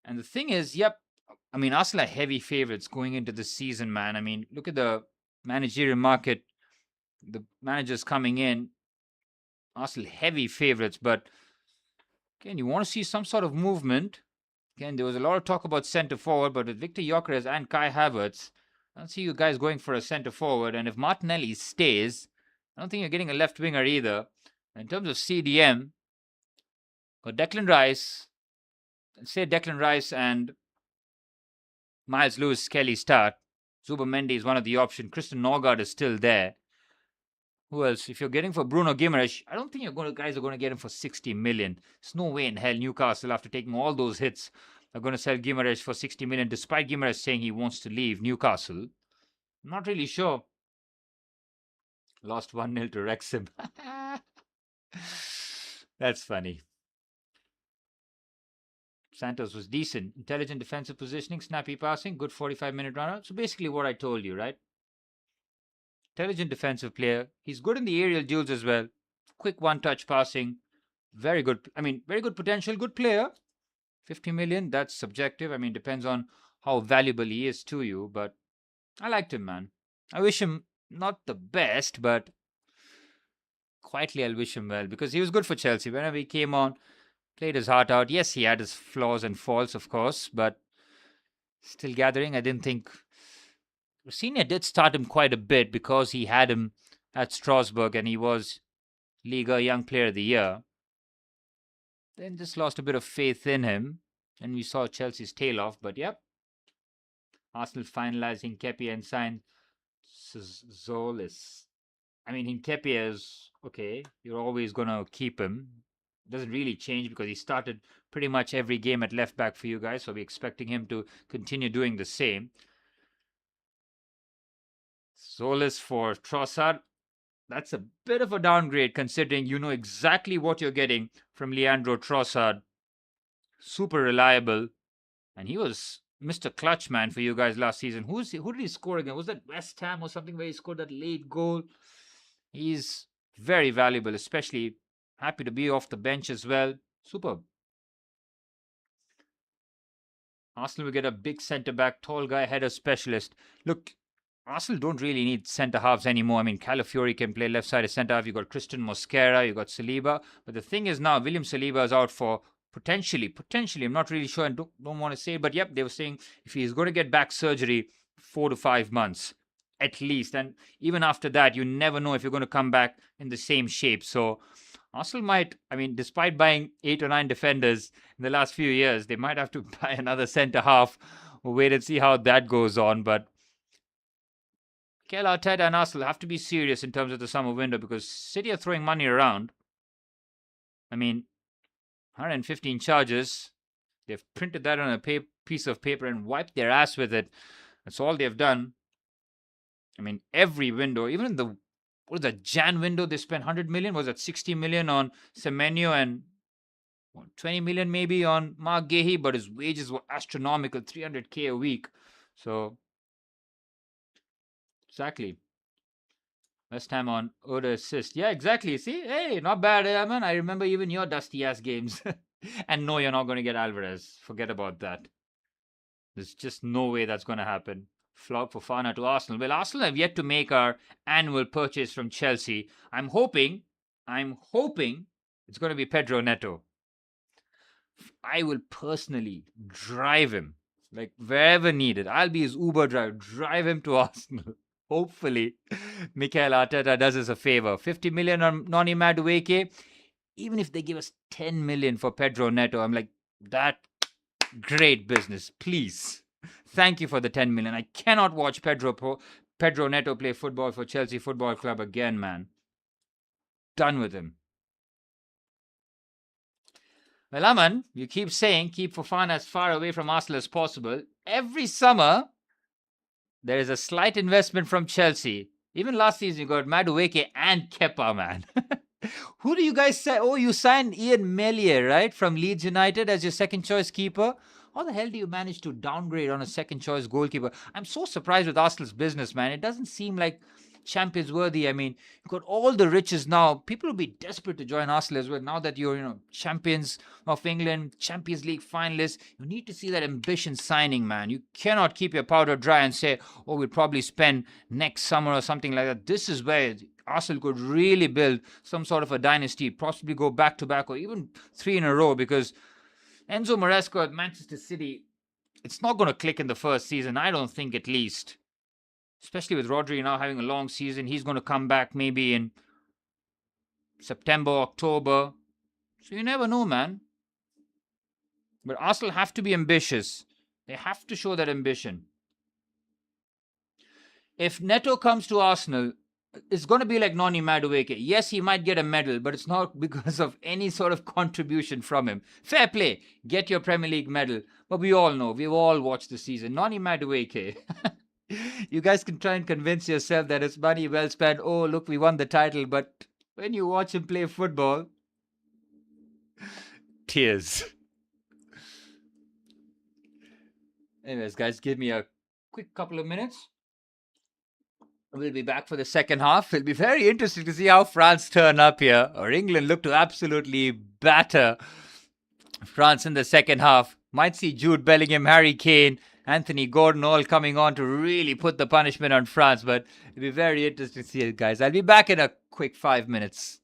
And the thing is, yep, I mean, Arsenal are heavy favorites going into the season, man. I mean, look at the managerial market. The managers coming in, Arsenal heavy favorites. But again, you want to see some sort of movement. Again, there was a lot of talk about centre forward, but with Victor Gyökeres and Kai Havertz, I don't see you guys going for a centre forward. And if Martinelli stays, I don't think you're getting a left winger either. In terms of CDM, got Declan Rice, say Declan Rice and Miles Lewis-Kelly start. Zubomendi is one of the options. Christian Norgard is still there. Who else? If you're getting for Bruno Guimaraes, I don't think guys are going to get him for 60 million. There's no way in hell Newcastle, after taking all those hits, are going to sell Guimaraes for 60 million, despite Guimaraes saying he wants to leave Newcastle. I'm not really sure. Lost 1-0 to Wrexham. That's funny. Santos was decent. Intelligent defensive positioning, snappy passing, good 45-minute run out. So basically what I told you, right? Intelligent defensive player. He's good in the aerial duels as well. Quick one-touch passing. Very good. I mean, very good potential. Good player. 50 million, that's subjective. I mean, depends on how valuable he is to you. But I liked him, man. I wish him not the best, but quietly I'll wish him well. Because he was good for Chelsea. Whenever he came on, played his heart out. Yes, he had his flaws and faults, of course. But still gathering. I didn't think Senior did start him quite a bit because he had him at Strasbourg and he was Liga Young Player of the Year. Then just lost a bit of faith in him and we saw Chelsea's tail off. But yep, Arsenal finalizing Nketiah and signed Zolis. I mean, Nketiah is okay. You're always going to keep him. Doesn't really change because he started pretty much every game at left back for you guys. So we're expecting him to continue doing the same. Solis for Trossard. That's a bit of a downgrade considering you know exactly what you're getting from Leandro Trossard. Super reliable. And he was Mr. Clutch, man, for you guys last season. Who did he score again? Was that West Ham or something where he scored that late goal? He's very valuable, especially happy to be off the bench as well. Superb. Arsenal will get a big centre back, tall guy, header specialist. Look, Arsenal don't really need centre halves anymore. I mean, Calafiori can play left side as centre half. You've got Christian Mosquera, you've got Saliba. But the thing is now, William Saliba is out for potentially, I'm not really sure and don't want to say it, but yep, they were saying if he's going to get back surgery, 4 to 5 months at least. And even after that, you never know if you're going to come back in the same shape. So Arsenal might, I mean, despite buying 8 or 9 defenders in the last few years, they might have to buy another centre half. We'll wait and see how that goes on. But Mikel Arteta and Arsenal have to be serious in terms of the summer window because City are throwing money around. I mean, 115 charges. They've printed that on a piece of paper and wiped their ass with it. That's all they've done. I mean, every window, even in the what was that Jan window, they spent 100 million. Was that 60 million on Semenyo and 20 million maybe on Mark Gahey? But his wages were astronomical, 300k a week. So exactly. West Ham on Oda assist. Yeah, exactly. See, hey, not bad, man. I remember even your dusty ass games. And no, you're not going to get Alvarez. Forget about that. There's just no way that's going to happen. Flop for Fana to Arsenal. Well, Arsenal have yet to make our annual purchase from Chelsea. I'm hoping it's going to be Pedro Neto. I will personally drive him, like wherever needed. I'll be his Uber driver. Drive him to Arsenal. Hopefully, Mikel Arteta does us a favor. 50 million on Noni Madueke. Even if they give us 10 million for Pedro Neto, I'm like, that great business. Please. Thank you for the 10 million. I cannot watch Pedro Neto play football for Chelsea Football Club again, man. Done with him. Well, Aman, you keep saying keep Fofana as far away from Arsenal as possible. Every summer, there is a slight investment from Chelsea. Even last season, you got Madueke and Kepa, man. Who do you guys say? Oh, you signed Ian Mellier, right, from Leeds United as your second choice keeper. How the hell do you manage to downgrade on a second choice goalkeeper? I'm so surprised with Arsenal's business, man. It doesn't seem like champions worthy. I mean, you've got all the riches now. People will be desperate to join Arsenal as well. Now that you're, champions of England, Champions League finalists, you need to see that ambition signing, man. You cannot keep your powder dry and say, oh, we'll probably spend next summer or something like that. This is where Arsenal could really build some sort of a dynasty, possibly go back to back or even 3 in a row, because Enzo Maresca at Manchester City, it's not going to click in the first season, I don't think, at least. Especially with Rodri now having a long season. He's going to come back maybe in September, October. So you never know, man. But Arsenal have to be ambitious. They have to show that ambition. If Neto comes to Arsenal, it's going to be like Noni Madueke. Yes, he might get a medal, but it's not because of any sort of contribution from him. Fair play. Get your Premier League medal. But we all know, we've all watched the season. Noni Madueke. You guys can try and convince yourself that it's money well spent. Oh, look, we won the title. But when you watch him play football, tears. Anyways, guys, give me a quick couple of minutes. We'll be back for the second half. It'll be very interesting to see how France turn up here, or England look to absolutely batter France in the second half. Might see Jude Bellingham, Harry Kane, Anthony Gordon all coming on to really put the punishment on France. But it'll be very interesting to see it, guys. I'll be back in a quick 5 minutes.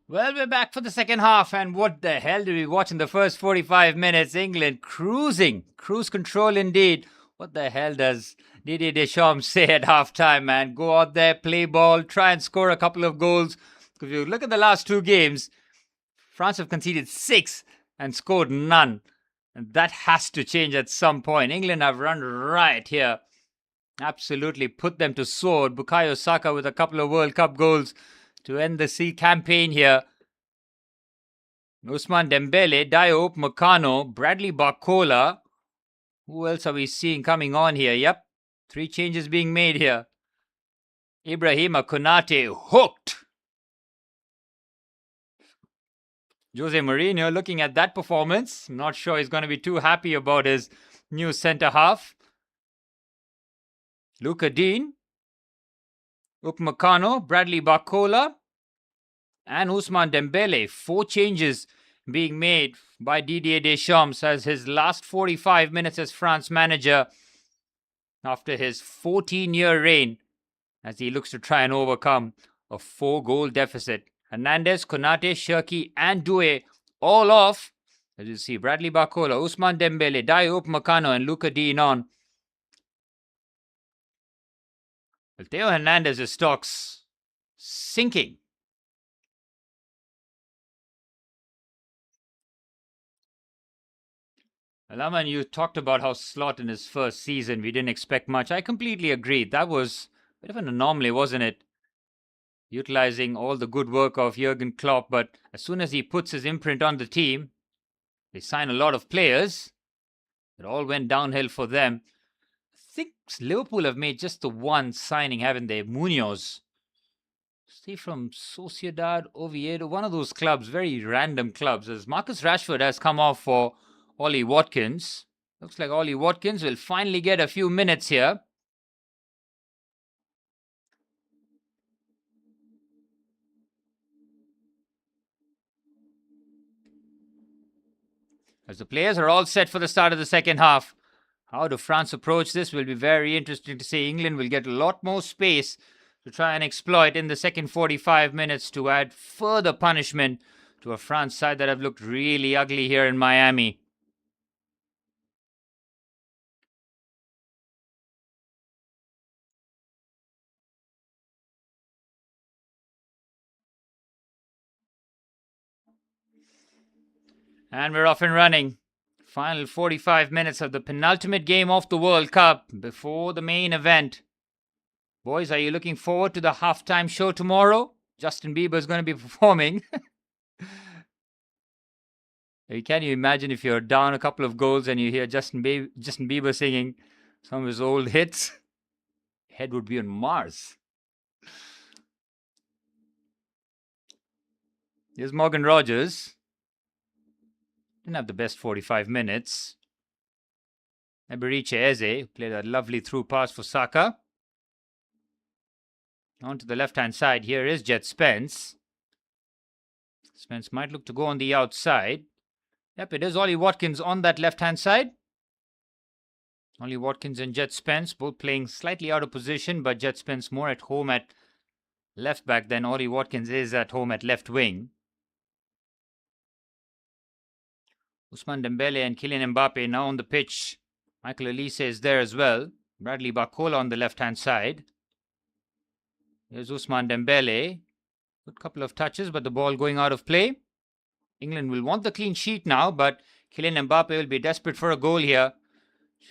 Well, we're back for the second half, and what the hell did we watch in the first 45 minutes? England cruising, cruise control indeed. What the hell does Didier Deschamps say at halftime, man? Go out there, play ball, try and score a couple of goals. If you look at the last two games, France have conceded 6 and scored none. And that has to change at some point. England have run riot here. Absolutely put them to sword. Bukayo Saka with a couple of World Cup goals to end the campaign here. Ousmane Dembele, Diop Meccano, Bradley Barcola. Who else are we seeing coming on here? Yep, 3 changes being made here. Ibrahima Konate hooked. Jose Mourinho looking at that performance. I'm not sure he's going to be too happy about his new centre half. Luca Dean, Upamecano, Bradley Barcola, and Ousmane Dembele. 4 changes being made by Didier Deschamps as his last 45 minutes as France manager after his 14-year reign as he looks to try and overcome a 4-goal deficit. Hernandez, Konate, Cherki, and Doué all off. As you see, Bradley Barcola, Ousmane Dembele, Diop Meccano, and Luca Dean on. Well, Theo Hernandez's stock's sinking. Alaman, you talked about how Slot in his first season, we didn't expect much. I completely agreed. That was a bit of an anomaly, wasn't it? Utilizing all the good work of Jurgen Klopp, but as soon as he puts his imprint on the team, they sign a lot of players. It all went downhill for them. I think Liverpool have made just the one signing, haven't they? Munoz. See, from Sociedad, Oviedo, one of those clubs, very random clubs, as Marcus Rashford has come off for Ollie Watkins. Looks like Ollie Watkins will finally get a few minutes here. As the players are all set for the start of the second half. How do France approach this will be very interesting to see. England will get a lot more space to try and exploit in the second 45 minutes to add further punishment to a France side that have looked really ugly here in Miami. And we're off and running. Final 45 minutes of the penultimate game of the World Cup before the main event. Boys, are you looking forward to the halftime show tomorrow? Justin Bieber is going to be performing. Can you imagine if you're down a couple of goals and you hear Justin Bieber singing some of his old hits? Head would be on Mars. Here's Morgan Rogers. Didn't have the best 45 minutes. Eberiche Eze played a lovely through pass for Saka. On to the left-hand side, here is Jet Spence. Spence might look to go on the outside. Yep, it is Ollie Watkins on that left-hand side. Ollie Watkins and Jet Spence both playing slightly out of position, but Jet Spence more at home at left back than Ollie Watkins is at home at left wing. Ousmane Dembele and Kylian Mbappe now on the pitch. Michael Olise is there as well. Bradley Barcola on the left-hand side. Here's Ousmane Dembele. Good couple of touches, but the ball going out of play. England will want the clean sheet now, but Kylian Mbappe will be desperate for a goal here.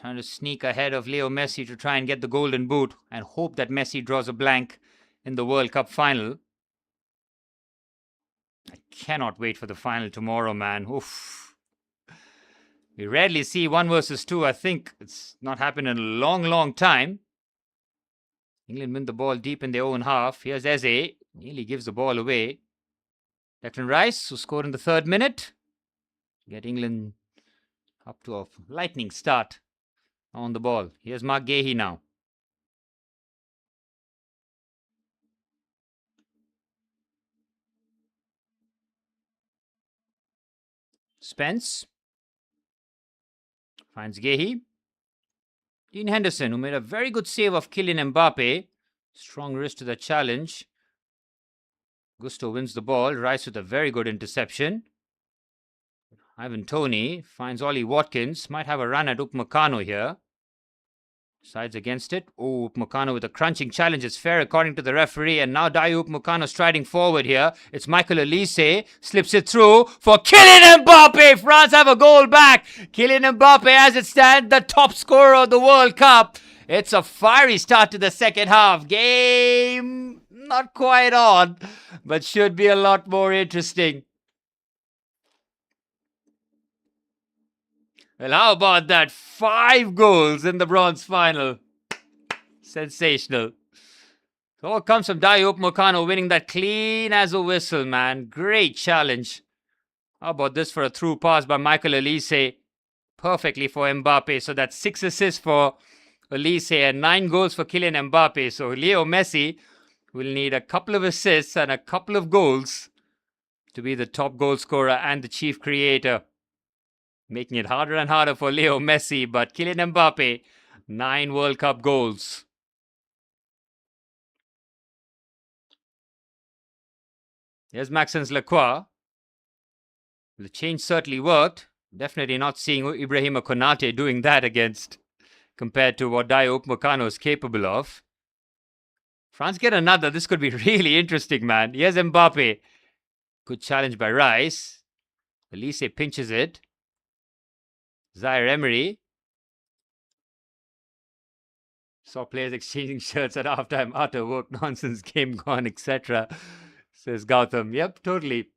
Trying to sneak ahead of Leo Messi to try and get the golden boot and hope that Messi draws a blank in the World Cup final. I cannot wait for the final tomorrow, man. Oof. We rarely see 1 versus 2. I think it's not happened in a long, long time. England win the ball deep in their own half. Here's Eze. Nearly gives the ball away. Declan Rice, who scored in the 3rd minute. Get England up to a lightning start on the ball. Here's Mark Gahey now. Spence finds Gahey. Dean Henderson, who made a very good save of Kylian Mbappe. Strong wrist to the challenge. Gusto wins the ball. Rice with a very good interception. Ivan Toney finds Ollie Watkins. Might have a run at Upamecano here. Sides against it. Oh, Upamecano with a crunching challenge. It's fair according to the referee. And now Dayo Upamecano striding forward here. It's Michael Olise. Slips it through for Kylian Mbappe. France have a goal back. Kylian Mbappe, as it stands, the top scorer of the World Cup. It's a fiery start to the second half. Game not quite on, but should be a lot more interesting. Well, how about that? 5 goals in the bronze final. Sensational. It all comes from Dayo Upamecano winning that clean as a whistle, man. Great challenge. How about this for a through pass by Michael Olise? Perfectly for Mbappe. So that's 6 assists for Olise and 9 goals for Kylian Mbappe. So Leo Messi will need a couple of assists and a couple of goals to be the top goal scorer and the chief creator. Making it harder and harder for Leo Messi, but Kylian Mbappe, 9 World Cup goals. Here's Maxence Lacroix. The change certainly worked. Definitely not seeing Ibrahima Konate doing that against, compared to what Dayo Upamecano is capable of. France get another. This could be really interesting, man. Here's Mbappe. Good challenge by Rice. Elise pinches it. Zaire Emery. Saw players exchanging shirts at halftime. Utter work, nonsense, game gone, etc. Says Gautam. Yep, totally.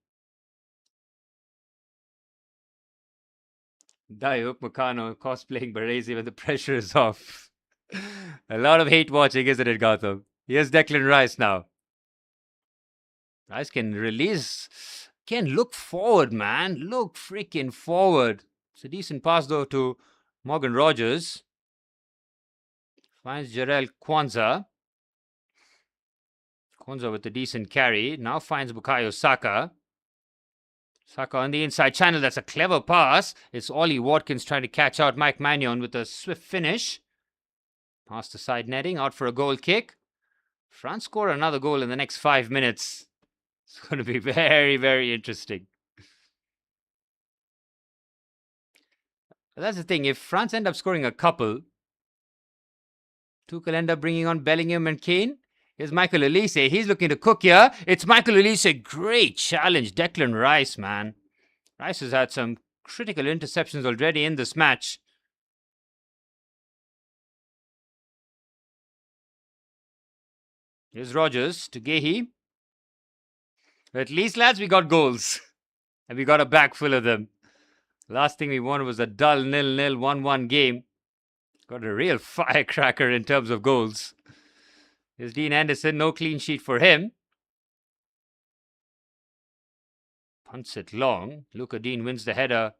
Dayo Upamecano cosplaying Baresi when the pressure is off. A lot of hate watching, isn't it, Gautam? Here's Declan Rice now. Rice can release, can look forward, man. Look freaking forward. It's a decent pass, though, to Morgan Rogers. Finds Jarell Kwanzaa. Kwanzaa with a decent carry. Now finds Bukayo Saka. Saka on the inside channel. That's a clever pass. It's Ollie Watkins trying to catch out Mike Magnon with a swift finish. Past the side netting. Out for a goal kick. France score another goal in the next 5 minutes. It's going to be very, very interesting. But that's the thing. If France end up scoring a couple, Tuchel end up bringing on Bellingham and Kane. Here's Michael Olise. He's looking to cook here. It's Michael Olise. Great challenge. Declan Rice, man. Rice has had some critical interceptions already in this match. Here's Rogers to Gehi. At least, lads, we got goals. And we got a bag full of them. Last thing we wanted was a dull 0-0 1-1 game. Got a real firecracker in terms of goals. Here's Dean Anderson. No clean sheet for him. Punts it long. Luca Dean wins the header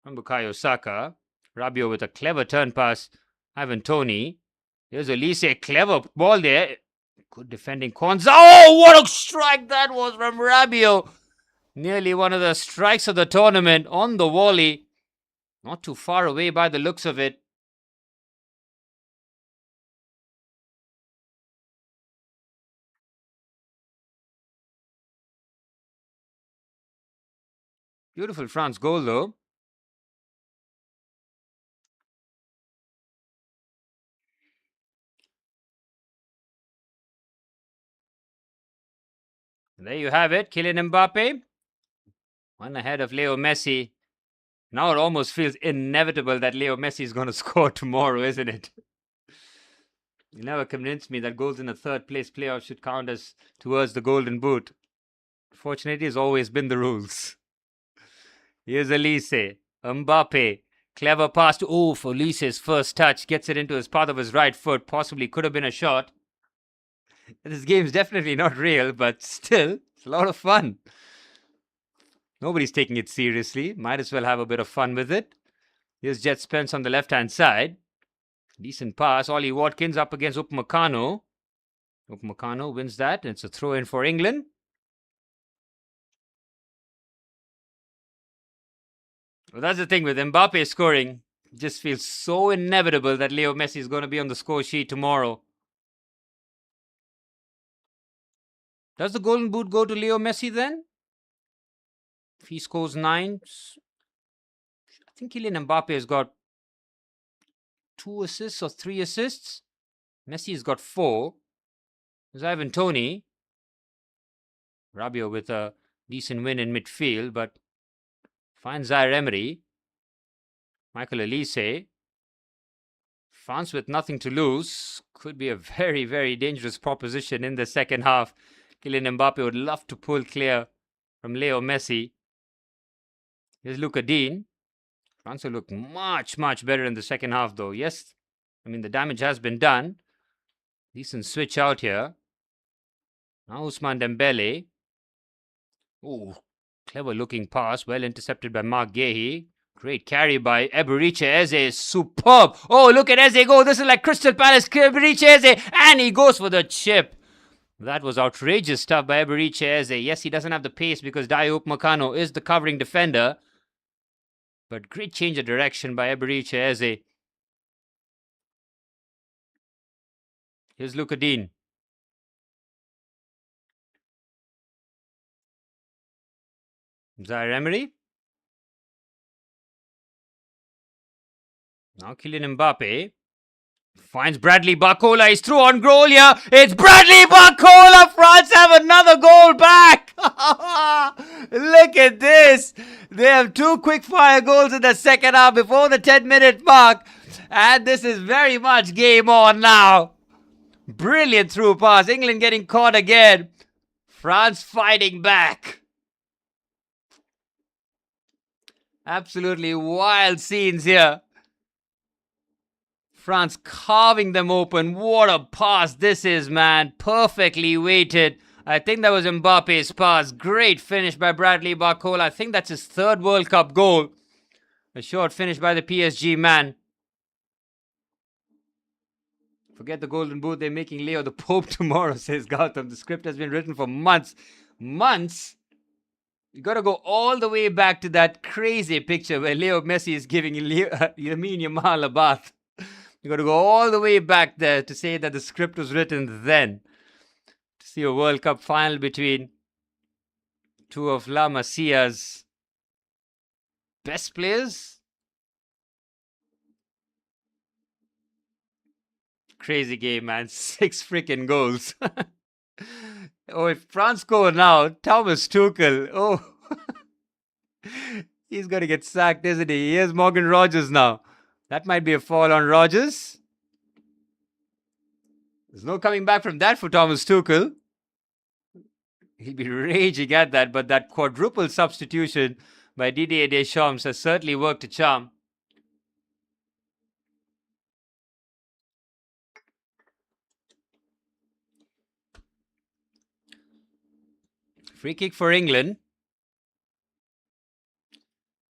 from Bukayo Saka. Rabiot with a clever turn pass. Ivan Toney. Here's Olise. Clever ball there. Good defending. Kwanzaa. Oh, what a strike that was from Rabiot. Nearly one of the strikes of the tournament on the volley. Not too far away by the looks of it. Beautiful France goal, though. There you have it. Kylian Mbappe. One ahead of Leo Messi. Now it almost feels inevitable that Leo Messi is going to score tomorrow, isn't it? You never convinced me that goals in a third place playoff should count as towards the golden boot. Fortunately, it's always been the rules. Here's Olise. Mbappe. Clever pass to... Oh, for Olise's first touch. Gets it into his path of his right foot. Possibly could have been a shot. This game's definitely not real, but still, it's a lot of fun. Nobody's taking it seriously. Might as well have a bit of fun with it. Here's Jet Spence on the left-hand side. Decent pass. Ollie Watkins up against Upamecano. Upamecano wins that. And it's a throw-in for England. Well, that's the thing with Mbappe scoring. It just feels so inevitable that Leo Messi is going to be on the score sheet tomorrow. Does the golden boot go to Leo Messi then? If he scores 9, I think Kylian Mbappe has got 2 assists or 3 assists. Messi has got 4. There's Ivan Toney. Rabiot with a decent win in midfield, but finds Zaire Emery. Michael Elise. France with nothing to lose. Could be a very, very dangerous proposition in the second half. Kylian Mbappe would love to pull clear from Leo Messi. Here's Luka Dean. France will look much, much better in the second half though. Yes, I mean the damage has been done. Decent switch out here. Now Ousmane Dembele. Oh, clever looking pass. Well intercepted by Mark Guehi. Great carry by Eberiche Eze. Superb. Oh, look at Eze go. This is like Crystal Palace. Eberiche Eze. And he goes for the chip. That was outrageous stuff by Eberiche Eze. Yes, he doesn't have the pace because Diop Makano is the covering defender. But great change of direction by Eberiche Eze. Here's Luka Dean. Zaire Emery. Now Kylian Mbappe finds Bradley Barcola. He's through on goal here. It's Bradley Barcola. France have another goal back. Look at this. They have 2 quick-fire goals in the second half before the 10-minute mark. And this is very much game on now. Brilliant through pass. England getting caught again. France fighting back. Absolutely wild scenes here. France carving them open. What a pass this is, man. Perfectly weighted. I think that was Mbappe's pass. Great finish by Bradley Barcola. I think that's his 3rd World Cup goal. A short finish by the PSG man. Forget the golden boot. They're making Leo the Pope tomorrow, says Gautam. The script has been written for months. Months? You got to go all the way back to that crazy picture where Leo Messi is giving Lamine Yamal a bath. You got to go all the way back there to say that the script was written then. To see a World Cup final between 2 of La Masia's best players. Crazy game, man. 6 freaking goals. Oh, if France score now, Thomas Tuchel. Oh, he's going to get sacked, isn't he? Here's Morgan Rogers now. That might be a fall on Rogers. There's no coming back from that for Thomas Tuchel. He'll be raging at that, but that quadruple substitution by Didier Deschamps has certainly worked a charm. Free kick for England.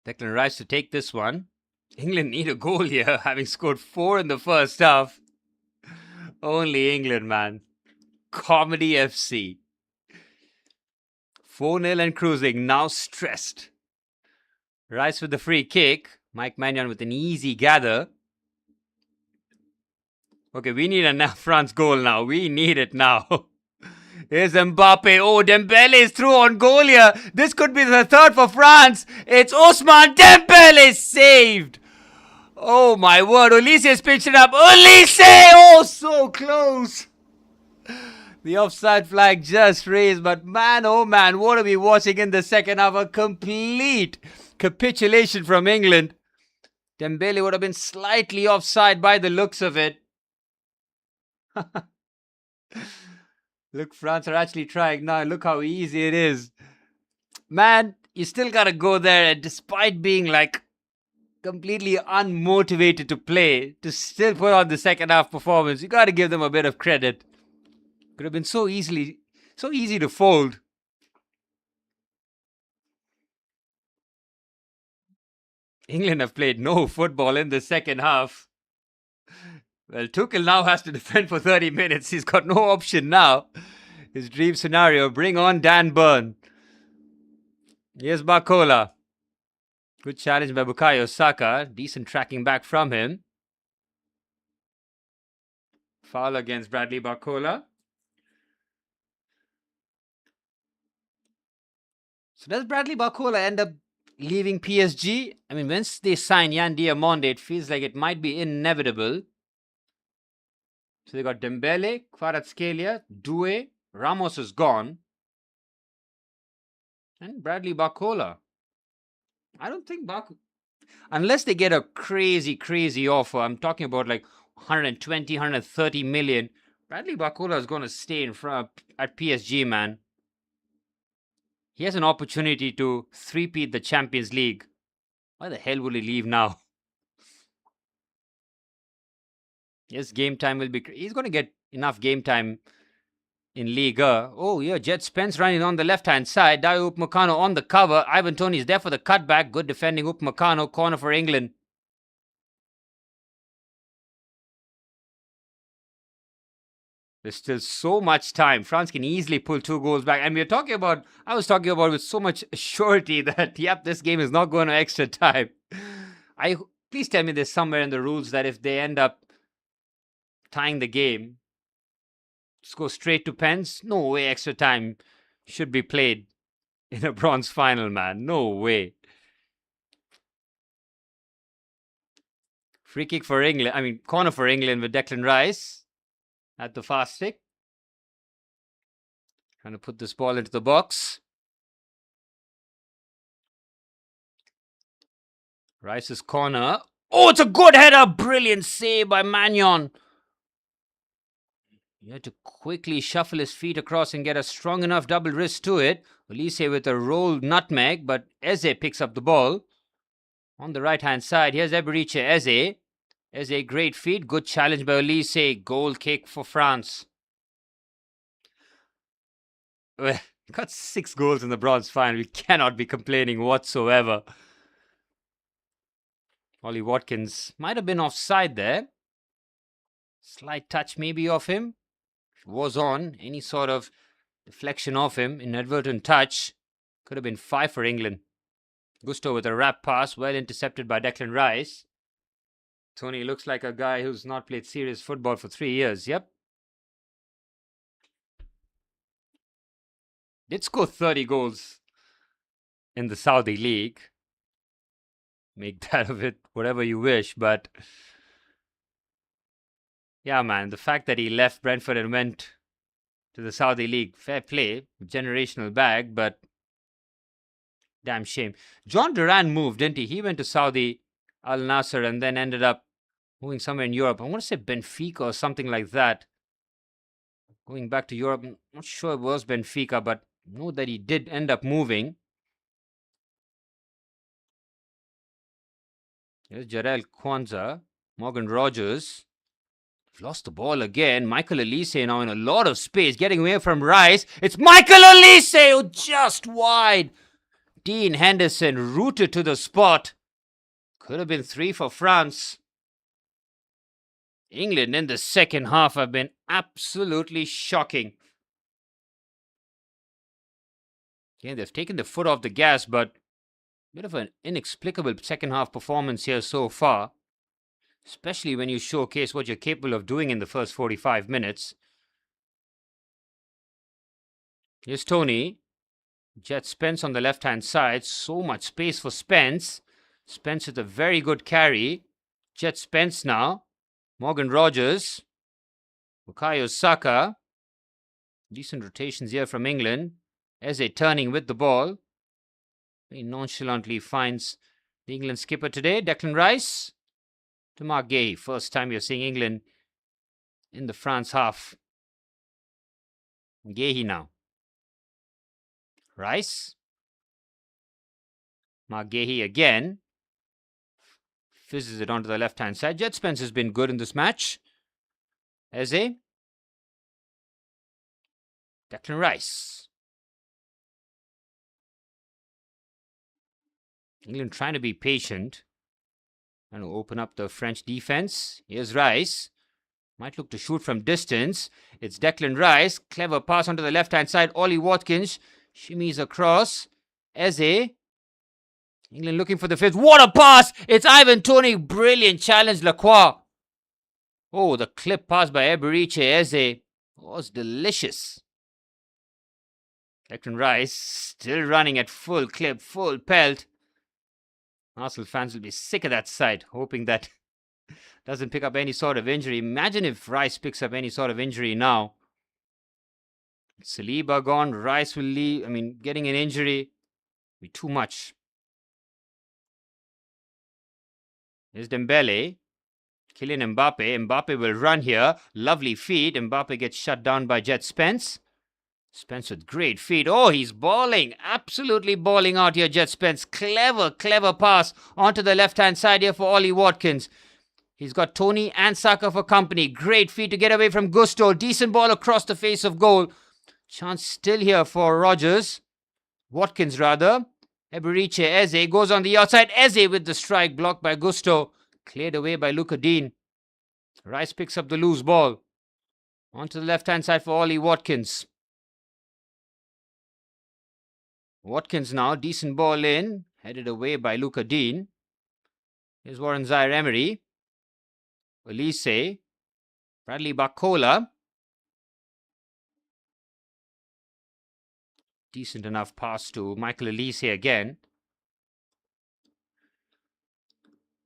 Declan Rice to take this one. England need a goal here, having scored 4 in the first half. Only England, man. Comedy FC. 4-0 and cruising, now stressed. Rice with the free kick. Mike Maignan with an easy gather. Okay, we need a France goal now. We need it now. Here's Mbappe. Oh, Dembele is through on goal here. This could be the 3rd for France. It's Ousmane Dembele saved. Oh, my word. Olise is pitched it up. Olise! Oh, so close. The offside flag just raised. But man, oh man, what are we watching in the second half? A complete capitulation from England. Dembele would have been slightly offside by the looks of it. Look, France are actually trying now. Look how easy it is. Man, you still got to go there, and despite being like completely unmotivated to play, to still put on the second half performance, you got to give them a bit of credit. Could have been so easy to fold. England have played no football in the second half. Well, Tuchel now has to defend for 30 minutes. He's got no option now. His dream scenario, bring on Dan Burn. Here's Barcola. Good challenge by Bukayo Saka. Decent tracking back from him. Foul against Bradley Barcola. So does Bradley Barcola end up leaving PSG? I mean, once they sign Yan Diamonde, it feels like it might be inevitable. So they got Dembele, Kvaratskhelia, Doué, Ramos is gone, and Bradley Barcola. I don't think unless they get a crazy offer, I'm talking about like 120, 130 million, Bradley Barcola is going to stay in front at PSG, man. He has an opportunity to three-peat the Champions League. Why the hell will he leave now? Yes, game time will be... He's going to get enough game time in Liga. Oh, yeah, Jet Spence running on the left-hand side. Dayo Upamecano on the cover. Ivan Toney is there for the cutback. Good defending Upamecano. Corner for England. There's still so much time. France can easily pull 2 goals back. And I was talking about with so much surety that, yep, this game is not going to extra time. Please tell me there's somewhere in the rules that if they end up tying the game, just go straight to pens. No way extra time should be played in a bronze final, man. No way. Free kick for England. Corner for England with Declan Rice at the far stick. Trying to put this ball into the box. Rice's corner. Oh, it's a good header. Brilliant save by Magnon. He had to quickly shuffle his feet across and get a strong enough double wrist to it. Olise with a rolled nutmeg, but Eze picks up the ball. On the right-hand side, here's Eberiche Eze. Eze, great feet. Good challenge by Olise. Goal kick for France. Well, got 6 goals in the bronze final. We cannot be complaining whatsoever. Ollie Watkins might have been offside there. Slight touch maybe of him. Was on. Any sort of deflection of him, inadvertent touch, could have been 5 for England. Gusto with a wrap pass, well intercepted by Declan Rice. Tony looks like a guy who's not played serious football for 3 years. Yep. Did score 30 goals in the Saudi League. Make that of it whatever you wish, but yeah, man, the fact that he left Brentford and went to the Saudi League, fair play, generational bag, but damn shame. John Duran moved, didn't he? He went to Saudi Al Nasser and then ended up moving somewhere in Europe. I want to say Benfica or something like that. Going back to Europe, I'm not sure it was Benfica, but I know that he did end up moving. Here's Jarell Kwanzaa, Morgan Rogers. Lost the ball again. Michael Olise now in a lot of space, getting away from Rice. It's Michael Olise, who just wide. Dean Henderson rooted to the spot. Could have been 3 for France. England in the second half have been absolutely shocking. Yeah, they've taken the foot off the gas, but a bit of an inexplicable second half performance here so far. Especially when you showcase what you're capable of doing in the first 45 minutes. Here's Toney. Jet Spence on the left-hand side. So much space for Spence. Spence with a very good carry. Jet Spence now. Morgan Rogers. Bukayo Saka. Decent rotations here from England. Eze turning with the ball. He nonchalantly finds the England skipper today, Declan Rice. To Mark Gay. First time you're seeing England in the France half. Gay now. Rice. Mark Gay again. Fizzes it onto the left-hand side. Jet Spence has been good in this match. Eze. Declan Rice. England trying to be patient. Trying to open up the French defense. Here's Rice. Might look to shoot from distance. It's Declan Rice. Clever pass onto the left-hand side. Ollie Watkins shimmies across. Eze. England looking for the 5th. What a pass! It's Ivan Toney. Brilliant challenge, Lacroix. Oh, the clip pass by Eberiche Eze was delicious. Declan Rice still running at full clip, full pelt. Arsenal fans will be sick of that sight, hoping that doesn't pick up any sort of injury. Imagine if Rice picks up any sort of injury now. Saliba gone, Rice will leave. I mean, getting an injury will be too much. Here's Dembele. Kylian Mbappe. Mbappe will run here. Lovely feed. Mbappe gets shut down by Jet Spence. Spence with great feed. Oh, he's balling. Absolutely balling out here, Jet Spence. Clever, clever pass onto the left-hand side here for Ollie Watkins. He's got Tony and Saka for company. Great feed to get away from Gusto. Decent ball across the face of goal. Chance still here for Rogers. Watkins, rather. Eberiche Eze goes on the outside. Eze with the strike blocked by Gusto. Cleared away by Luka Dean. Rice picks up the loose ball. Onto the left-hand side for Ollie Watkins. Watkins now. Decent ball in. Headed away by Luka Dean. Here's Warren Zaire-Emery. Elise. Bradley Barcola. Decent enough pass to Michael Elise again.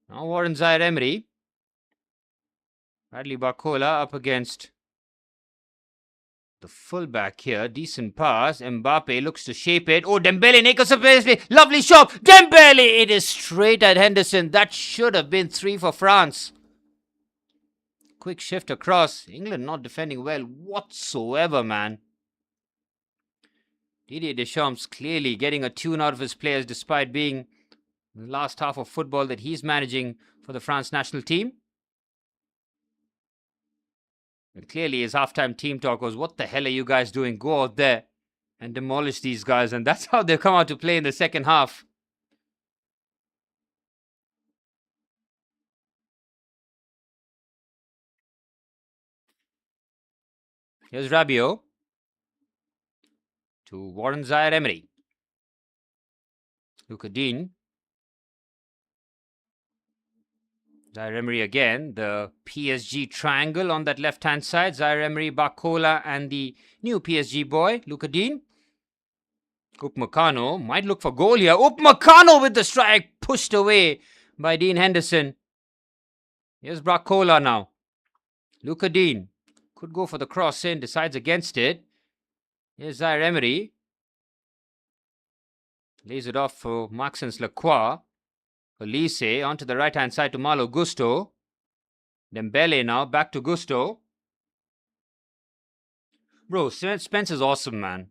Now Warren Zaire-Emery. Bradley Barcola up against the fullback here. Decent pass. Mbappe looks to shape it. Oh, Dembele, Nicolas Dembele. Lovely shot. Dembele. It is straight at Henderson. That should have been 3 for France. Quick shift across. England not defending well whatsoever, man. Didier Deschamps clearly getting a tune out of his players despite being the last half of football that he's managing for the France national team. And clearly his halftime team talk was, what the hell are you guys doing? Go out there and demolish these guys. And that's how they've come out to play in the second half. Here's Rabiot to Warren Zaire-Emery. Luka Dean. Zaire-Emery again. The PSG triangle on that left-hand side. Zaire-Emery, Barcola, and the new PSG boy, Luka Dean. Upamecano might look for goal here. Upamecano with the strike. Pushed away by Dean Henderson. Here's Barcola now. Luka Dean. Could go for the cross in. Decides against it. Here's Zaire-Emery. Lays it off for Maxence Lacroix. Elise onto the right-hand side to Malo Gusto. Dembele now back to Gusto. Bro, Spence is awesome, man.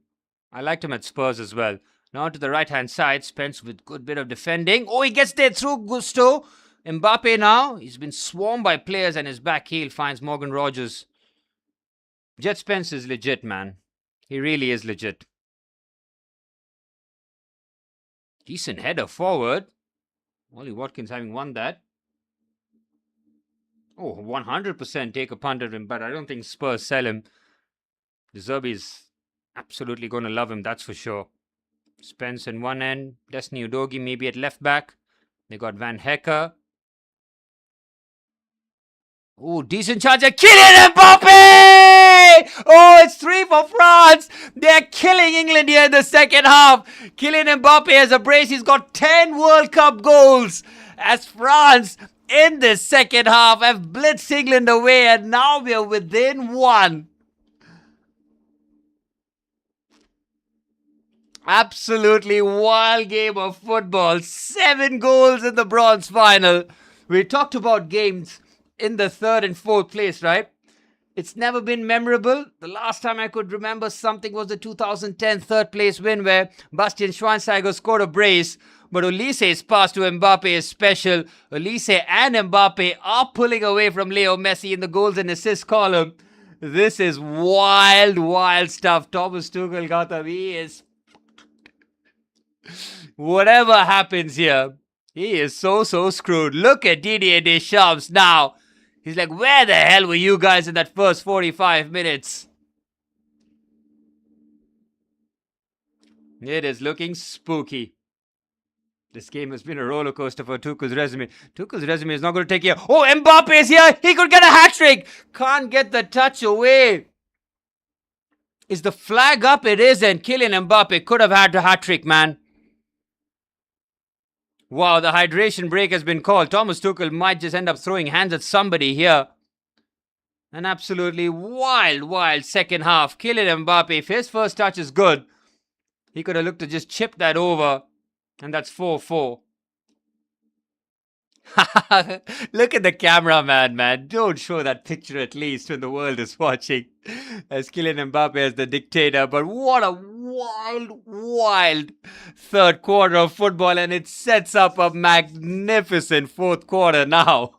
I liked him at Spurs as well. Now to the right-hand side. Spence with good bit of defending. Oh, he gets there through Gusto. Mbappe now. He's been swarmed by players and his back heel finds Morgan Rogers. Jet Spence is legit, man. He really is legit. Decent header forward. Ollie Watkins having won that. Oh, 100% take a punt at him, but I don't think Spurs sell him. De Zerbi is absolutely going to love him, that's for sure. Spence in one end. Destiny Udogie maybe at left back. They got Van Hecker. Oh, decent chance at Kylian Mbappe! Oh, it's 3 for France. They're killing England here in the second half. Kylian Mbappe has a brace. He's got 10 World Cup goals as France in the second half have blitzed England away, and now we're within 1. Absolutely wild game of football. 7 goals in the bronze final. We talked about games in the 3rd and 4th place, right? It's never been memorable. The last time I could remember something was the 2010 3rd place win where Bastian Schweinsteiger scored a brace. But Olise's pass to Mbappe is special. Olise and Mbappe are pulling away from Leo Messi in the goals and assists column. This is wild, wild stuff. Thomas Tuchel, Gautam, he is... Whatever happens here, he is so screwed. Look at Didier Deschamps now. He's like, where the hell were you guys in that first 45 minutes? It is looking spooky. This game has been a roller coaster for Tuchel's resume. Tuchel's resume is not going to take care. Oh, Mbappe is here. He could get a hat-trick. Can't get the touch away. Is the flag up? It is, and Kylian Mbappe could have had a hat-trick, man. Wow, the hydration break has been called. Thomas Tuchel might just end up throwing hands at somebody here. An absolutely wild second half. Kylian Mbappe, if his first touch is good, he could have looked to just chip that over. And that's 4-4. Look at the cameraman, man. Don't show that picture at least when the world is watching. As Kylian Mbappe as the dictator. But what a wild third quarter of football. And it sets up a magnificent fourth quarter now.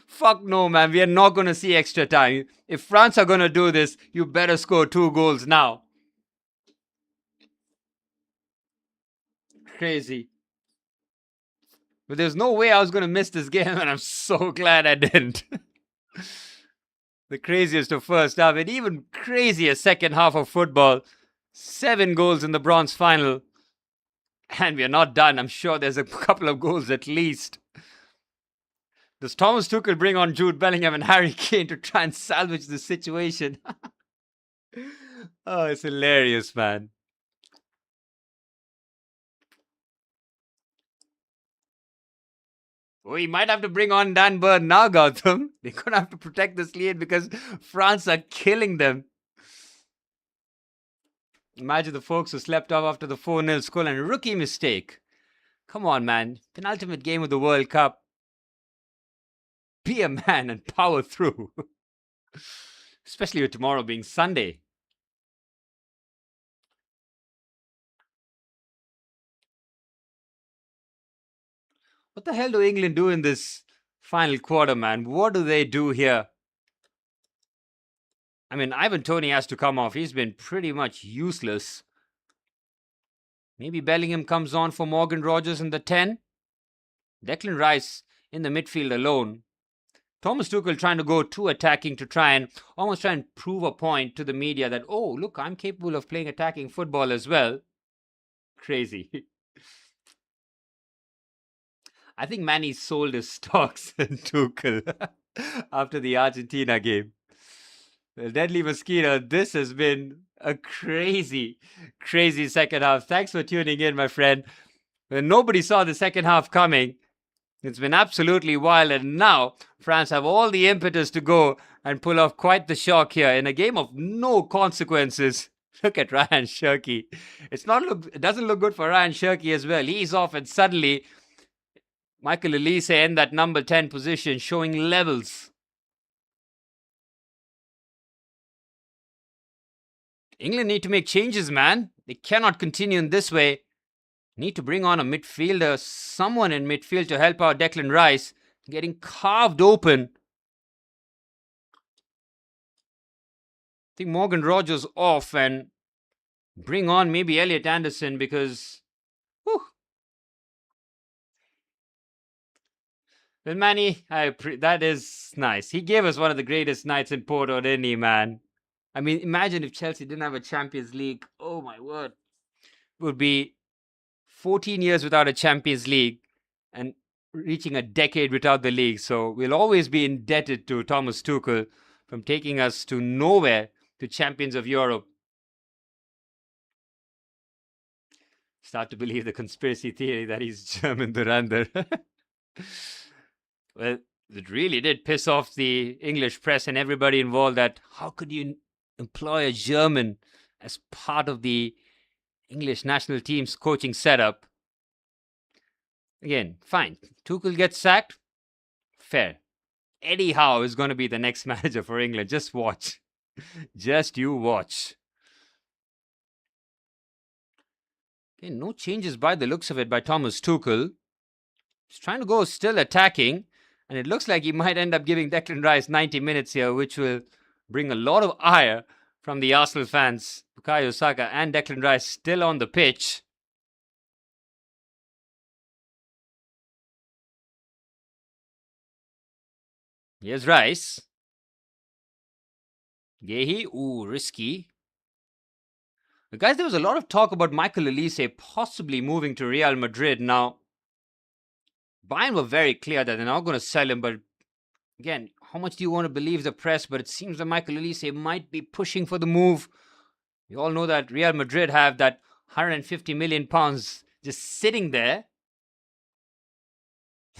Fuck no, man. We are not going to see extra time. If France are going to do this, you better score 2 goals now. Crazy. But there's no way I was going to miss this game, and I'm so glad I didn't. The craziest of first half, and even crazier second half of football. 7 goals in the bronze final. And we're not done. I'm sure there's a couple of goals at least. Does Thomas Tuchel bring on Jude Bellingham and Harry Kane to try and salvage the situation? Oh, it's hilarious, man. We might have to bring on Dan Burn now, Gautam. They're going to have to protect this lead because France are killing them. Imagine the folks who slept off after the 4-0 score and a rookie mistake. Come on, man. Penultimate game of the World Cup. Be a man and power through. Especially with tomorrow being Sunday. What the hell do England do in this final quarter, man? What do they do here? I mean, Ivan Toney has to come off. He's been pretty much useless. Maybe Bellingham comes on for Morgan Rogers in the 10. Declan Rice in the midfield alone. Thomas Tuchel trying to go too attacking to try and prove a point to the media that, oh, look, I'm capable of playing attacking football as well. Crazy. I think Manny sold his stocks in Tuchel after the Argentina game. Well, Deadly Mosquito, this has been a crazy second half. Thanks for tuning in, my friend. When nobody saw the second half coming, it's been absolutely wild. And now France have all the impetus to go and pull off quite the shock here in a game of no consequences. Look at Ryan Cherki. It doesn't look good for Ryan Cherki as well. He's off and suddenly Michael Elise in that number 10 position showing levels. England need to make changes, man. They cannot continue in this way. Need to bring on a midfielder, someone in midfield to help out Declan Rice. Getting carved open. I think Morgan Rogers off and bring on maybe Elliot Anderson because... Whew. Well, Manny, that is nice. He gave us one of the greatest nights in Porto, didn't he, man? I mean, imagine if Chelsea didn't have a Champions League. Oh, my word. It would be 14 years without a Champions League and reaching a decade without the league. So we'll always be indebted to Thomas Tuchel from taking us to nowhere to champions of Europe. Start to believe the conspiracy theory that he's German Durandar. Well, it really did piss off the English press and everybody involved that how could you employ a German as part of the English national team's coaching setup? Again, fine. Tuchel gets sacked. Fair. Eddie Howe is going to be the next manager for England. Just watch. Just you watch. Okay, no changes by the looks of it by Thomas Tuchel. He's trying to go still attacking. And it looks like he might end up giving Declan Rice 90 minutes here, which will bring a lot of ire from the Arsenal fans. Bukayo Saka and Declan Rice still on the pitch. Here's Rice. Gehi. Ooh, risky. But guys, there was a lot of talk about Michael Elise possibly moving to Real Madrid. Now, Bayern were very clear that they're not going to sell him, but again, how much do you want to believe the press? But it seems that Michael Elise might be pushing for the move You all know that Real Madrid have that 150 million pounds just sitting there.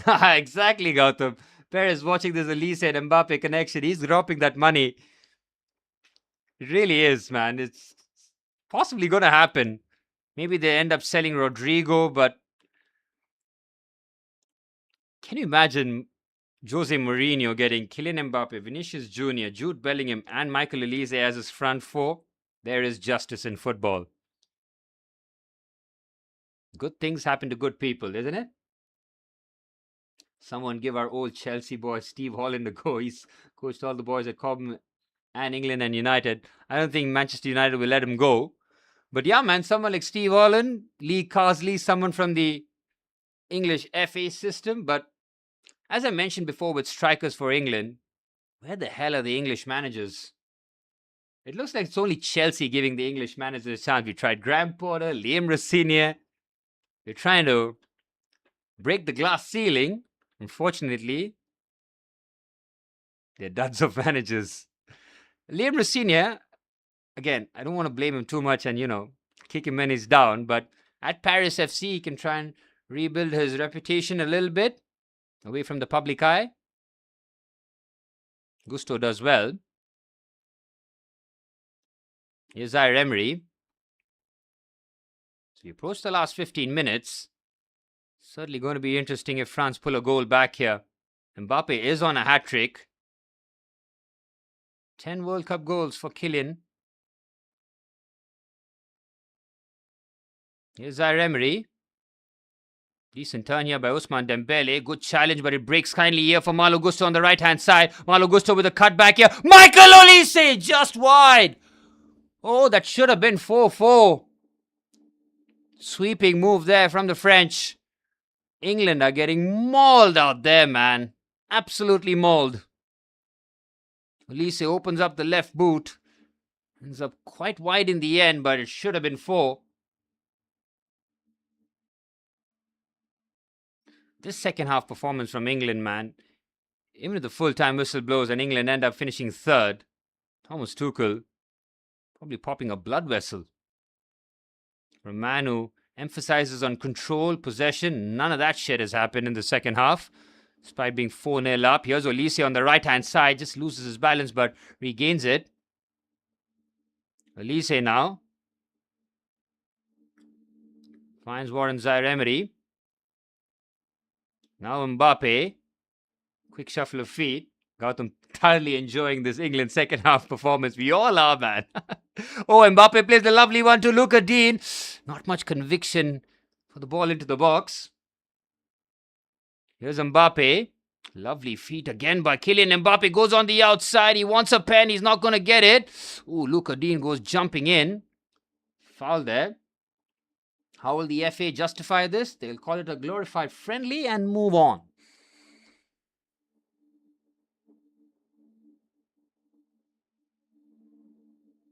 Exactly, Gautam. Perez watching this Elise and Mbappe connection. He's dropping that money. It really is, man. It's possibly going to happen. Maybe they end up selling Rodrigo, but can you imagine Jose Mourinho getting Kylian Mbappe, Vinicius Jr., Jude Bellingham, and Michael Elise as his front four? There is justice in football. Good things happen to good people, isn't it? Someone give our old Chelsea boy Steve Holland a go. He's coached all the boys at Cobham and England and United. I don't think Manchester United will let him go. But yeah, man, someone like Steve Holland, Lee Carsley, someone from the English FA system. But as I mentioned before with strikers for England, where the hell are the English managers? It looks like it's only Chelsea giving the English managers a chance. We tried Graham Potter, Liam Rossinier. They're trying to break the glass ceiling. Unfortunately, they're duds of managers. Liam Rossinier, again, I don't want to blame him too much and, kick him when he's down, but at Paris FC, he can try and rebuild his reputation a little bit away from the public eye. Gusto does well. Here's Zaire Emery. So we approach the last 15 minutes. Certainly going to be interesting if France pull a goal back here. Mbappe is on a hat-trick. 10 World Cup goals for Kylian. Here's Zaire Emery. Decent turn here by Ousmane Dembele. Good challenge, but it breaks kindly here for Malo Gusto on the right-hand side. Malo Gusto with a cut back here. Michael Olise just wide. Oh, that should have been 4-4. Sweeping move there from the French. England are getting mauled out there, man. Absolutely mauled. Olise opens up the left boot. Ends up quite wide in the end, but it should have been 4. This second half performance from England, man, even if the full-time whistle blows and England end up finishing 3rd, Thomas Tuchel probably popping a blood vessel. For a man who emphasizes on control, possession, none of that shit has happened in the second half. Despite being 4-0 up, here's Olise on the right-hand side, just loses his balance but regains it. Olise now finds Warren Zaire-Emery. Now Mbappe, quick shuffle of feet. Gautam thoroughly enjoying this England second half performance. We all are, man. Oh, Mbappe plays the lovely one to Luca Dean. Not much conviction for the ball into the box. Here's Mbappe. Lovely feet again by Kylian Mbappe. Goes on the outside. He wants a pen. He's not going to get it. Ooh, Luca Dean goes jumping in. Foul there. How will the FA justify this? They'll call it a glorified friendly and move on.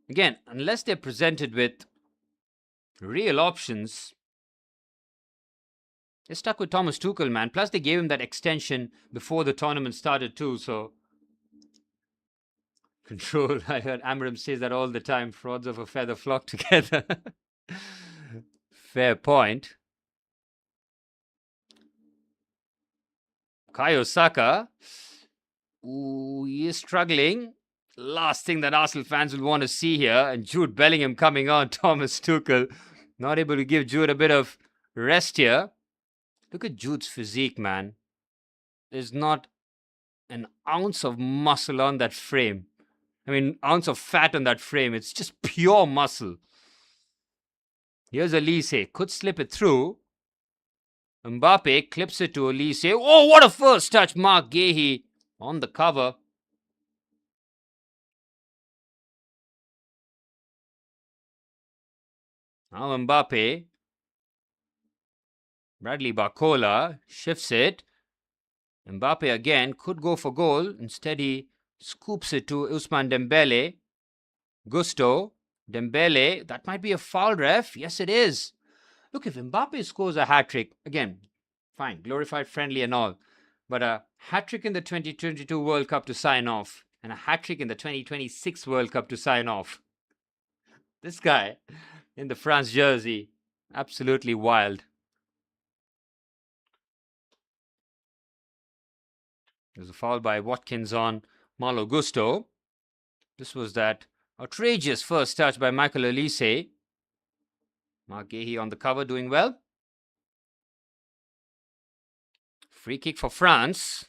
Again, unless they're presented with real options, they're stuck with Thomas Tuchel, man. Plus, they gave him that extension before the tournament started too, so control. I heard Amram says that all the time. Frauds of a feather flock together. Fair point. Bukayo Saka. Ooh, he is struggling. Last thing that Arsenal fans will want to see here. And Jude Bellingham coming on. Thomas Tuchel not able to give Jude a bit of rest here. Look at Jude's physique, man. There's not an ounce of muscle on that frame. I mean, ounce of fat on that frame. It's just pure muscle. Here's Olise. Could slip it through. Mbappe clips it to Olise. Oh, what a first touch. Mark Gahey on the cover. Now Mbappe. Bradley Barcola shifts it. Mbappe again could go for goal. Instead, he scoops it to Ousmane Dembele. Gusto. Dembele. That might be a foul, ref. Yes, it is. Look, if Mbappe scores a hat-trick, again, fine, glorified friendly and all. But a hat-trick in the 2022 World Cup to sign off. And a hat-trick in the 2026 World Cup to sign off. This guy in the France jersey, absolutely wild. There's a foul by Watkins on Malo Gusto. This was that outrageous first touch by Michael Olise. Mark Gahey on the cover, doing well. Free kick for France.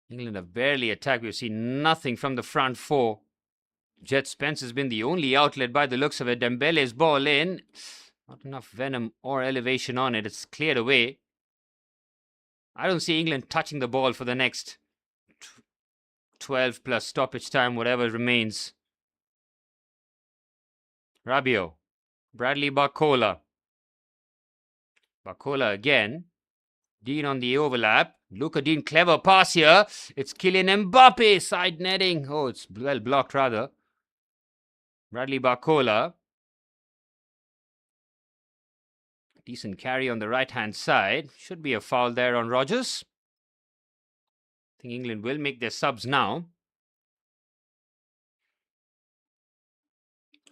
England have barely attacked. We've seen nothing from the front four. Jet Spence has been the only outlet by the looks of it. Dembele's ball in. Not enough venom or elevation on it. It's cleared away. I don't see England touching the ball for the next 12 plus stoppage time, whatever remains. Rabiot. Bradley Barcola. Barcola again. Dean on the overlap. Luka Dean, clever pass here. It's Kylian Mbappe, side netting. Oh, it's well blocked rather. Bradley Barcola. Decent carry on the right-hand side. Should be a foul there on Rodgers. I think England will make their subs now.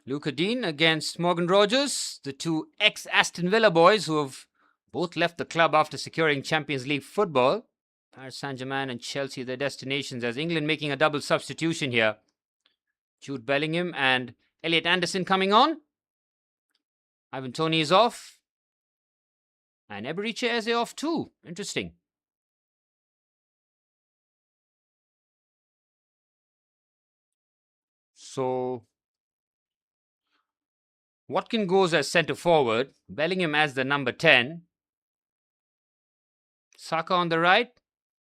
Luka Dean against Morgan Rodgers. The two ex-Aston Villa boys who have both left the club after securing Champions League football. Paris Saint-Germain and Chelsea, their destinations, as England making a double substitution here. Jude Bellingham and Elliot Anderson coming on. Ivan Toney is off. And Eberechi Eze off too. Interesting. So, Watkin goes as centre forward. Bellingham as the number 10. Saka on the right.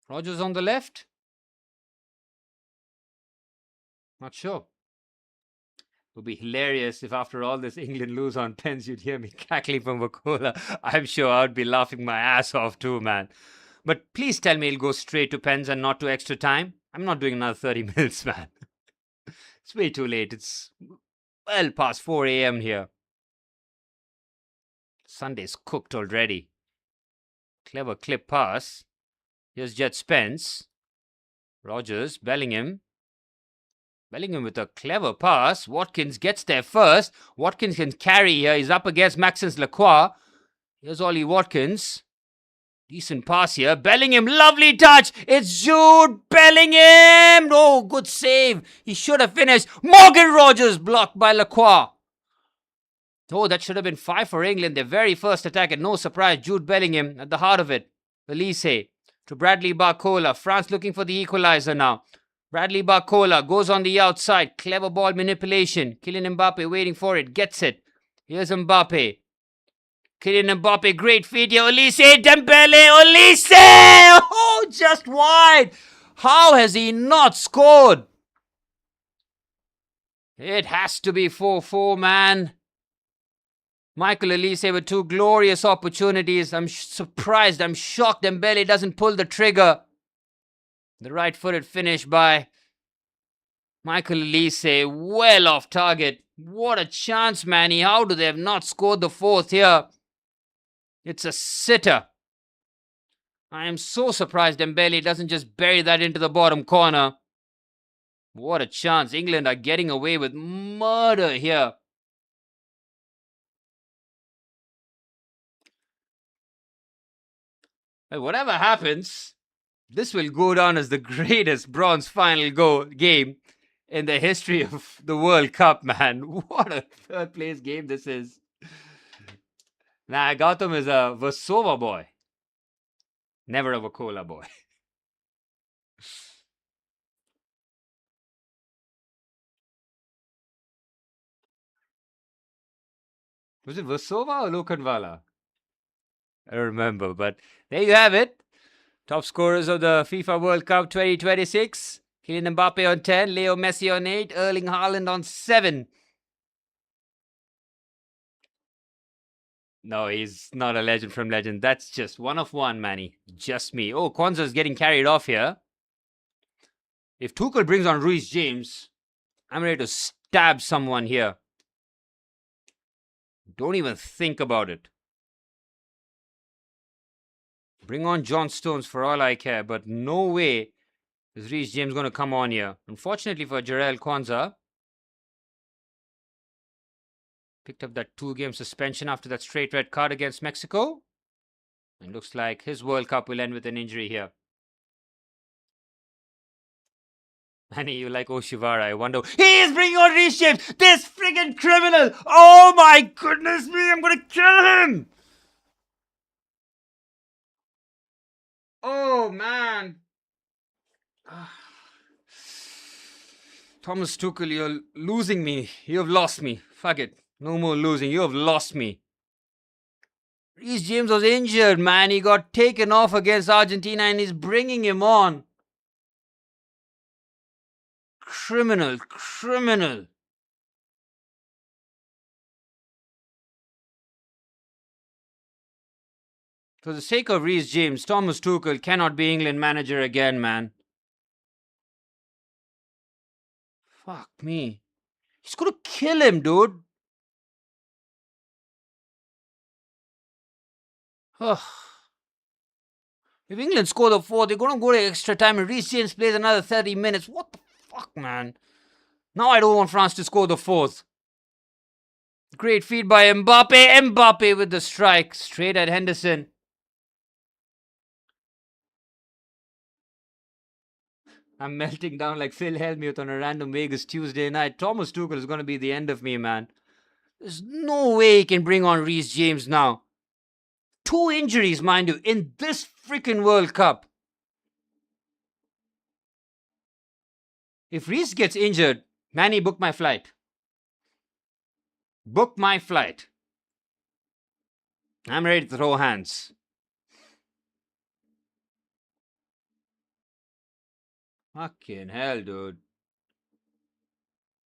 Rodgers on the left. Not sure. It would be hilarious if after all this England lose on pens, you'd hear me cackling from Vakola. I'm sure I would be laughing my ass off too, man. But please tell me it'll go straight to pens and not to extra time. I'm not doing another 30 minutes, man. It's way too late. It's well past 4 a.m. here. Sunday's cooked already. Clever clip pass. Here's Jet Spence. Rodgers, Bellingham. Bellingham with a clever pass. Watkins gets there first. Watkins can carry here. He's up against Maxence Lacroix. Here's Ollie Watkins. Decent pass here. Bellingham, lovely touch. It's Jude Bellingham. Oh, good save. He should have finished. Morgan Rodgers blocked by Lacroix. Oh, that should have been 5 for England. Their very first attack, and no surprise, Jude Bellingham at the heart of it. Olise to Bradley Barcola. France looking for the equaliser now. Bradley Barcola goes on the outside. Clever ball manipulation. Kylian Mbappe waiting for it. Gets it. Here's Mbappe. Kylian Mbappe, great feed here. Olise, Dembele, Olise! Oh, just wide. How has he not scored? It has to be 4-4, man. Michael Olise with 2 glorious opportunities. I'm surprised. I'm shocked Dembele doesn't pull the trigger. The right-footed finish by Michael Olise. Well off target. What a chance, Manny. How do they have not scored the 4th here? It's a sitter. I am so surprised Dembele doesn't just bury that into the bottom corner. What a chance. England are getting away with murder here. Well, whatever happens, this will go down as the greatest bronze final game in the history of the World Cup, man. What a third place game this is. Nah, Gautam is a Versova boy. Never a Vakola boy. Was it Versova or Lokhandwala? I don't remember, but there you have it. Top scorers of the FIFA World Cup 2026. Kylian Mbappe on 10, Leo Messi on 8, Erling Haaland on 7. No, he's not a legend from legend. That's just one of one, Manny. Just me. Oh, Kwanzaa's getting carried off here. If Tuchel brings on Reece James, I'm ready to stab someone here. Don't even think about it. Bring on John Stones for all I care, but no way is Reece James going to come on here. Unfortunately for Jarrell Kwanzaa, Picked up that 2-game suspension after that straight red card against Mexico. And looks like his World Cup will end with an injury here. Manny, you like Oshivara, I wonder. He is bringing on Reece James! This friggin' criminal! Oh my goodness me, I'm gonna kill him! Oh man! Thomas Tuchel, you're losing me. You have lost me. Fuck it. No more losing. You have lost me. Reece James was injured, man. He got taken off against Argentina and he's bringing him on. Criminal, criminal. For the sake of Reece James, Thomas Tuchel cannot be England manager again, man. Fuck me. He's gonna kill him, dude. Ugh. If England score the fourth, they're going to go to extra time and Reece James plays another 30 minutes. What the fuck, man? Now I don't want France to score the fourth. Great feed by Mbappe. Mbappe with the strike. Straight at Henderson. I'm melting down like Phil Hellmuth on a random Vegas Tuesday night. Thomas Tuchel is going to be the end of me, man. There's no way he can bring on Reece James now. 2 injuries, mind you, in this freaking World Cup. If Reece gets injured, Manny, book my flight. Book my flight. I'm ready to throw hands. Fucking hell, dude.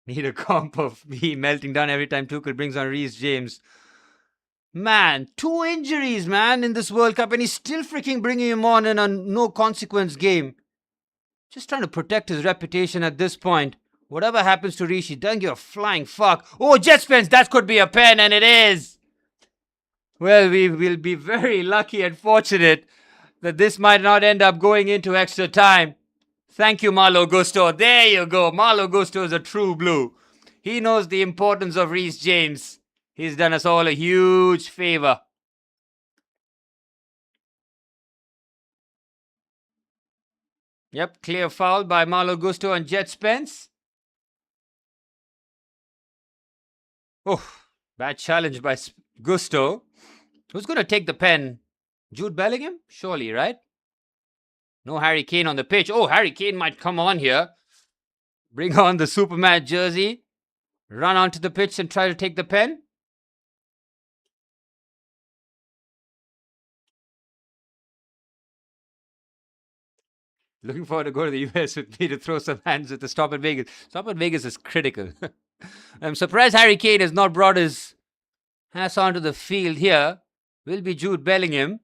Need a comp of me melting down every time Tuchel brings on Reece James. Man, 2 injuries, man, in this World Cup, and he's still freaking bringing him on in a no consequence game. Just trying to protect his reputation at this point. Whatever happens to Reece, he doesn't give a flying fuck. Oh, Jet Spence, that could be a pen, and it is. Well, we will be very lucky and fortunate that this might not end up going into extra time. Thank you, Malo Gusto. There you go. Malo Gusto is a true blue. He knows the importance of Reece James. He's done us all a huge favor. Yep, clear foul by Malo Gusto and Jet Spence. Oh, bad challenge by Gusto. Who's going to take the pen? Jude Bellingham? Surely, right? No Harry Kane on the pitch. Oh, Harry Kane might come on here. Bring on the Superman jersey. Run onto the pitch and try to take the pen. Looking forward to go to the US with me to throw some hands with the Stop at Vegas. Stop at Vegas is critical. I'm surprised Harry Kane has not brought his ass onto the field here. Will be Jude Bellingham.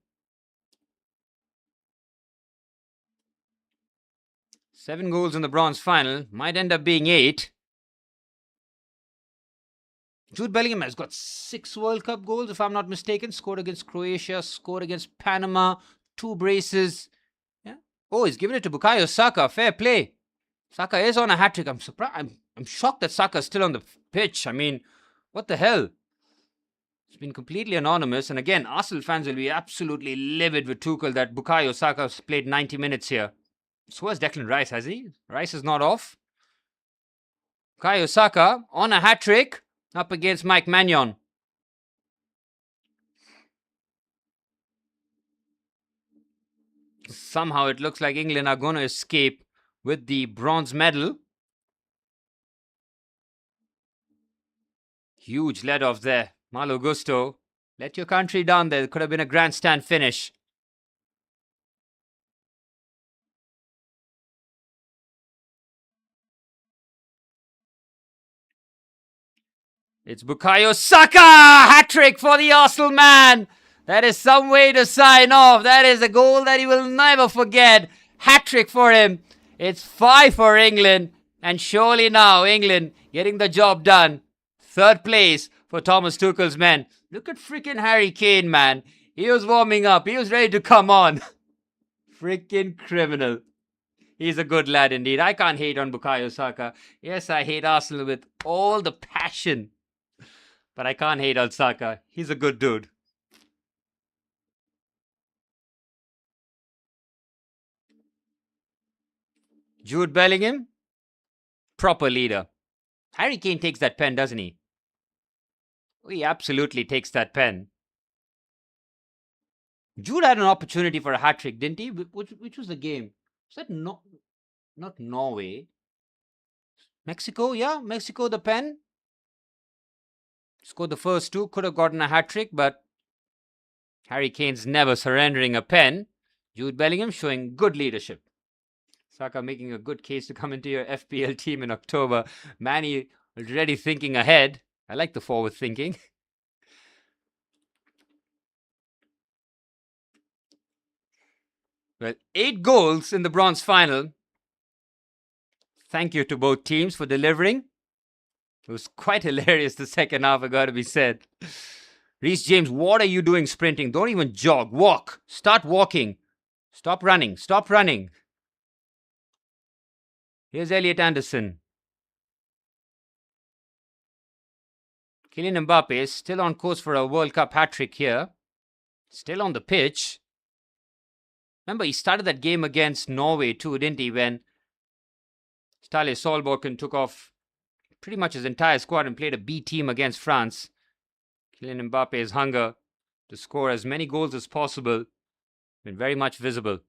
7 goals in the bronze final. Might end up being 8. Jude Bellingham has got 6 World Cup goals, if I'm not mistaken. Scored against Croatia, scored against Panama, 2 braces. Yeah. Oh, he's giving it to Bukayo Saka. Fair play. Saka is on a hat-trick. I'm surprised. I'm shocked that Saka is still on the pitch. I mean, what the hell? It's been completely anonymous. And again, Arsenal fans will be absolutely livid with Tuchel that Bukayo Saka has played 90 minutes here. So has Declan Rice, has he? Rice is not off. Bukayo Saka on a hat-trick up against Mike Maignan. Somehow it looks like England are going to escape with the bronze medal. Huge let-off there. Malo Gusto. Let your country down there. It could have been a grandstand finish. It's Bukayo Saka! Hat-trick for the Arsenal man! That is some way to sign off. That is a goal that he will never forget. Hat-trick for him. It's 5 for England. And surely now England getting the job done. 3rd place for Thomas Tuchel's men. Look at freaking Harry Kane, man. He was warming up. He was ready to come on. Freaking criminal. He's a good lad indeed. I can't hate on Bukayo Saka. Yes, I hate Arsenal with all the passion. But I can't hate on Saka. He's a good dude. Jude Bellingham, proper leader. Harry Kane takes that pen, doesn't he? He absolutely takes that pen. Jude had an opportunity for a hat-trick, didn't he? Which was the game? Was that not Norway? Mexico, yeah. Mexico, the pen. Scored the first two. Could have gotten a hat-trick, but Harry Kane's never surrendering a pen. Jude Bellingham showing good leadership. Saka making a good case to come into your FPL team in October. Manny already thinking ahead. I like the forward thinking. Well, 8 goals in the bronze final. Thank you to both teams for delivering. It was quite hilarious the second half, I gotta be said. Reece James, what are you doing sprinting? Don't even jog. Walk. Start walking. Stop running. Stop running. Here's Elliot Anderson. Kylian Mbappe is still on course for a World Cup hat-trick here. Still on the pitch. Remember, he started that game against Norway too, didn't he? When Ståle Solbakken took off pretty much his entire squad and played a B team against France. Kylian Mbappe's hunger to score as many goals as possible been very much visible.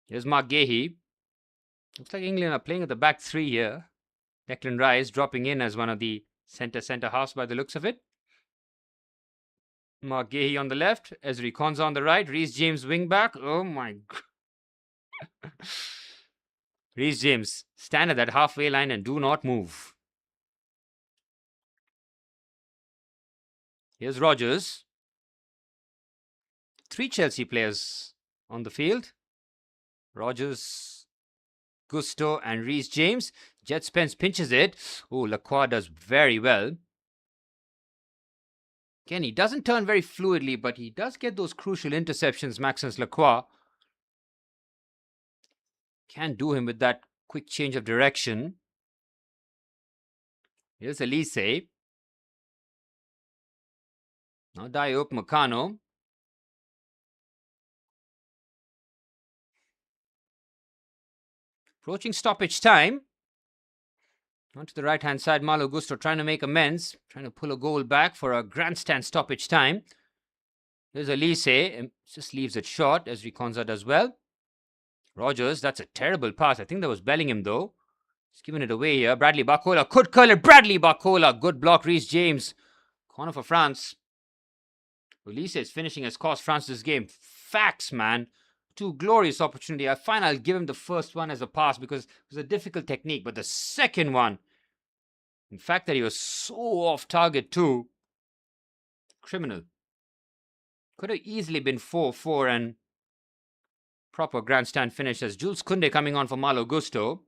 Here's Mark Gahey. Looks like England are playing at the back three here. Declan Rice dropping in as one of the centre halves by the looks of it. Mark Gahey on the left, Ezri Konsa on the right, Reece James wing back. Oh my god. Reece James, stand at that halfway line and do not move. Here's Rodgers. 3 Chelsea players on the field. Rodgers, Gusto and Reece James. Jet Spence pinches it. Oh, Lacroix does very well. Again, he doesn't turn very fluidly, but he does get those crucial interceptions, Maxence Lacroix. Can't do him with that quick change of direction. Here's Elise. Now Diop Meccano. Approaching stoppage time. Onto the right-hand side, Malo Gusto trying to make amends. Trying to pull a goal back for a grandstand stoppage time. There's Elise. Just leaves it short, as Konsa does well. Rodgers, that's a terrible pass. I think that was Bellingham, though. He's giving it away here. Bradley Barcola could curl it. Bradley Barcola. Good block, Reece James. Corner for France. Elise is finishing has cost France this game. Facts, man. 2 glorious opportunity. I find I'll give him the first one as a pass because it was a difficult technique. But the second one, in fact that he was so off target too, criminal. Could have easily been 4-4 and proper grandstand finish as Jules Koundé coming on for Malo Gusto.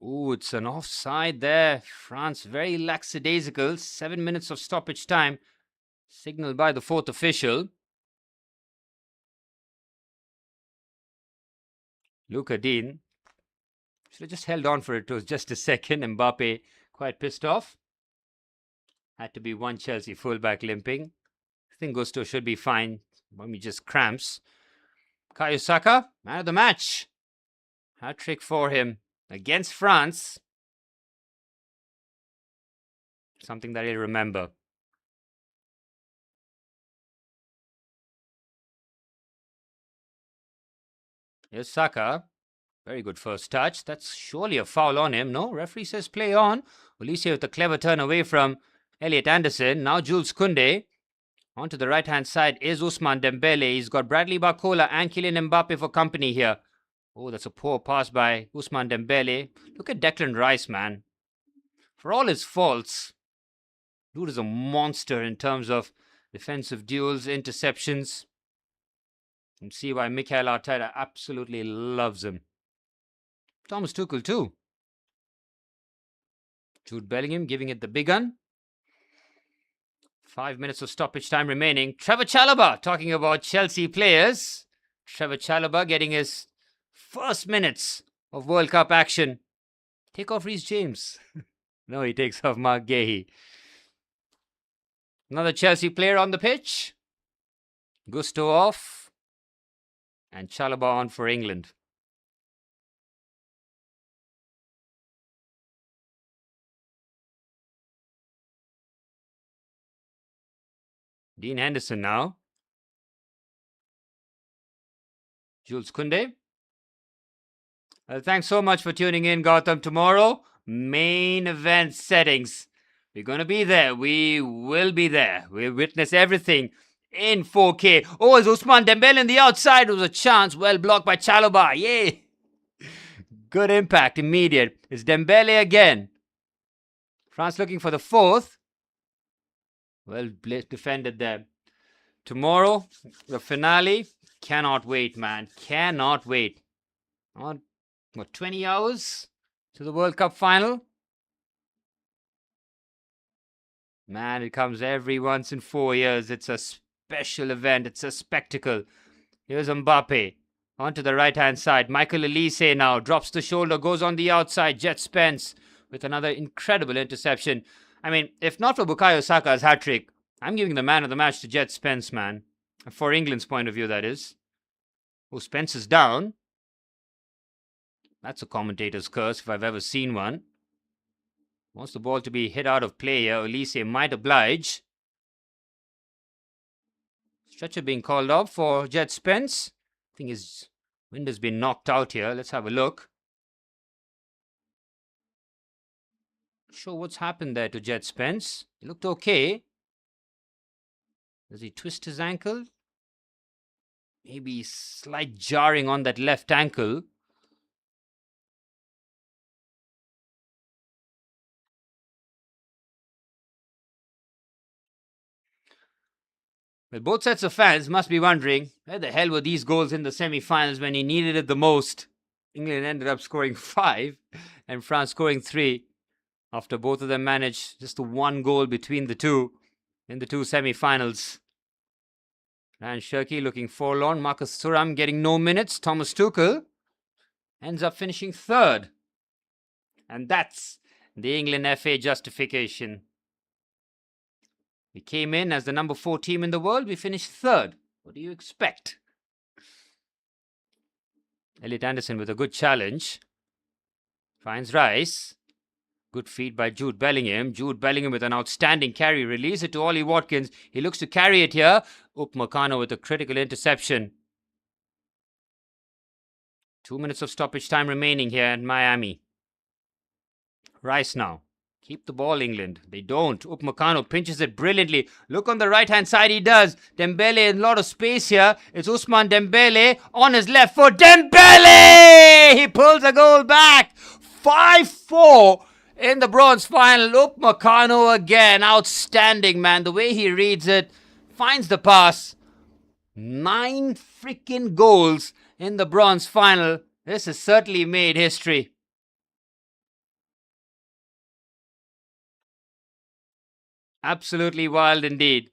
Ooh, it's an offside there. France very lackadaisical. 7 minutes of stoppage time. Signaled by the 4th official. Luca Dean. Should have just held on for it. It was just a second. Mbappe quite pissed off. Had to be one Chelsea fullback limping. I think Gusto should be fine. Maybe just cramps. Bukayo Saka, man of the match. Hat-trick for him against France. Something that he'll remember. Here's Saka. Very good first touch. That's surely a foul on him. No, referee says play on. Olise with a clever turn away from Elliot Anderson. Now Jules Koundé. Onto the right-hand side is Ousmane Dembele. He's got Bradley Barcola and Kylian Mbappe for company here. Oh, that's a poor pass by Ousmane Dembele. Look at Declan Rice, man. For all his faults, dude is a monster in terms of defensive duels, interceptions. You can see why Mikel Arteta absolutely loves him. Thomas Tuchel too. Jude Bellingham giving it the big gun. 5 minutes of stoppage time remaining. Trevor Chalobah, talking about Chelsea players. Trevor Chalobah getting his first minutes of World Cup action. Take off Reece James. No, he takes off Mark Gahey. Another Chelsea player on the pitch. Gusto off. And Chalobah on for England. Dean Henderson now. Jules Koundé. Well, thanks so much for tuning in, Gotham. Tomorrow, main event settings. We're going to be there. We will be there. We'll witness everything in 4K. Oh, it's Ousmane Dembele on the outside. It was a chance. Well blocked by Chalobah. Yay. Good impact. Immediate. It's Dembele again. France looking for the fourth. Well defended there. Tomorrow, the finale. Cannot wait, man. Cannot wait. On, 20 hours to the World Cup final? Man, it comes every once in 4 years. It's a special event. It's a spectacle. Here's Mbappe. Onto the right-hand side. Michael Olise now. Drops the shoulder. Goes on the outside. Jet Spence with another incredible interception. I mean, if not for Bukayo Saka's hat-trick, I'm giving the man of the match to Jet Spence, man. For England's point of view, that is. Oh, Spence is down. That's a commentator's curse if I've ever seen one. Wants the ball to be hit out of play here. Olise might oblige. Stretcher being called up for Jet Spence. I think his wind has been knocked out here. Let's have a look. Not sure what's happened there to Jet Spence. He looked okay. Does he twist his ankle? Maybe slight jarring on that left ankle. Well, both sets of fans must be wondering, where the hell were these goals in the semi-finals when he needed it the most? England ended up scoring 5 and France scoring 3 after both of them managed just the one goal between the two in the two semi-finals. And Shirky looking forlorn. Marcus Thuram getting no minutes. Thomas Tuchel ends up finishing 3rd. And that's the England FA justification. We came in as the number 4 team in the world. We finished 3rd. What do you expect? Elliot Anderson with a good challenge. Finds Rice. Good feed by Jude Bellingham. Jude Bellingham with an outstanding carry. Release it to Ollie Watkins. He looks to carry it here. Upamecano with a critical interception. 2 minutes of stoppage time remaining here in Miami. Rice now. Keep the ball, England. They don't. Upamecano pinches it brilliantly. Look on the right-hand side, he does. Dembele in a lot of space here. It's Ousmane Dembele on his left foot. Dembele! He pulls a goal back. 5-4 in the bronze final. Upamecano again. Outstanding, man. The way he reads it. Finds the pass. 9 freaking goals in the bronze final. This has certainly made history. Absolutely wild indeed.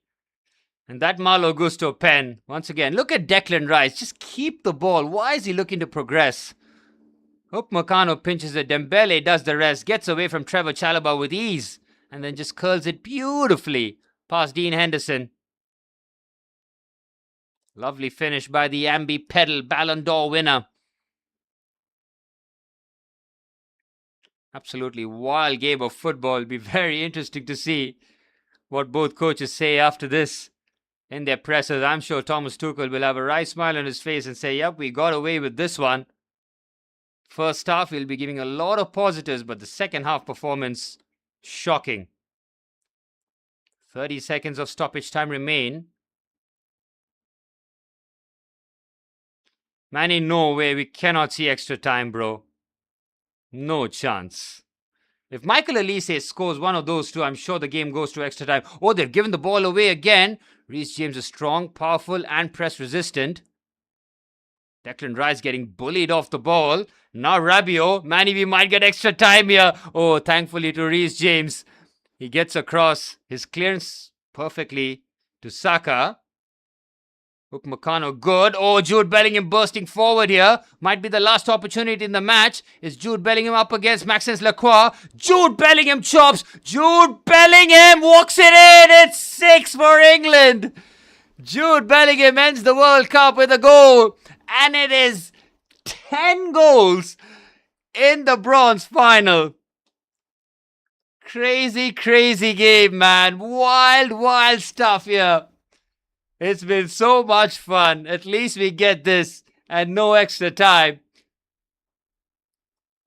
And that Malo Gusto pen, once again, look at Declan Rice. Just keep the ball. Why is he looking to progress? Upamecano pinches it. Dembele does the rest. Gets away from Trevor Chalobah with ease. And then just curls it beautifully past Dean Henderson. Lovely finish by the Ambi Pedal Ballon d'Or winner. Absolutely wild game of football. It'll be very interesting to see what both coaches say after this in their pressers. I'm sure Thomas Tuchel will have a wry smile on his face and say, yep, we got away with this one. First half, he'll be giving a lot of positives, but the second half performance, shocking. 30 seconds of stoppage time remain. Manny, no way. We cannot see extra time, bro. No chance. If Michael Olise scores one of those two, I'm sure the game goes to extra time. Oh, they've given the ball away again. Reece James is strong, powerful, and press resistant. Declan Rice getting bullied off the ball. Now Rabiot. Manny, we might get extra time here. Oh, thankfully to Reece James. He gets across his clearance perfectly to Saka. Upamecano, good. Oh, Jude Bellingham bursting forward here. Might be the last opportunity in the match. Is Jude Bellingham up against Maxence Lacroix? Jude Bellingham chops. Jude Bellingham walks it in. It's 6 for England. Jude Bellingham ends the World Cup with a goal. And it is 10 goals in the bronze final. Crazy, crazy game, man. Wild, wild stuff here. It's been so much fun. At least we get this and no extra time.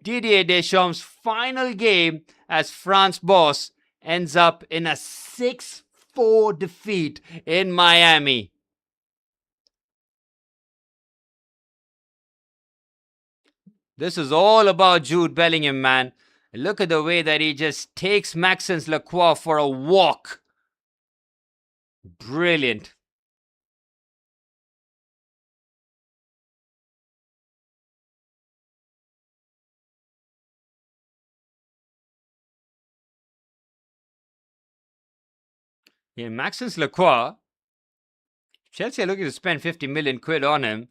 Didier Deschamps' final game as France boss ends up in a 6-4 defeat in Miami. This is all about Jude Bellingham, man. Look at the way that he just takes Maxence Lacroix for a walk. Brilliant. Yeah, Maxence Lacroix, Chelsea are looking to spend 50 million quid on him.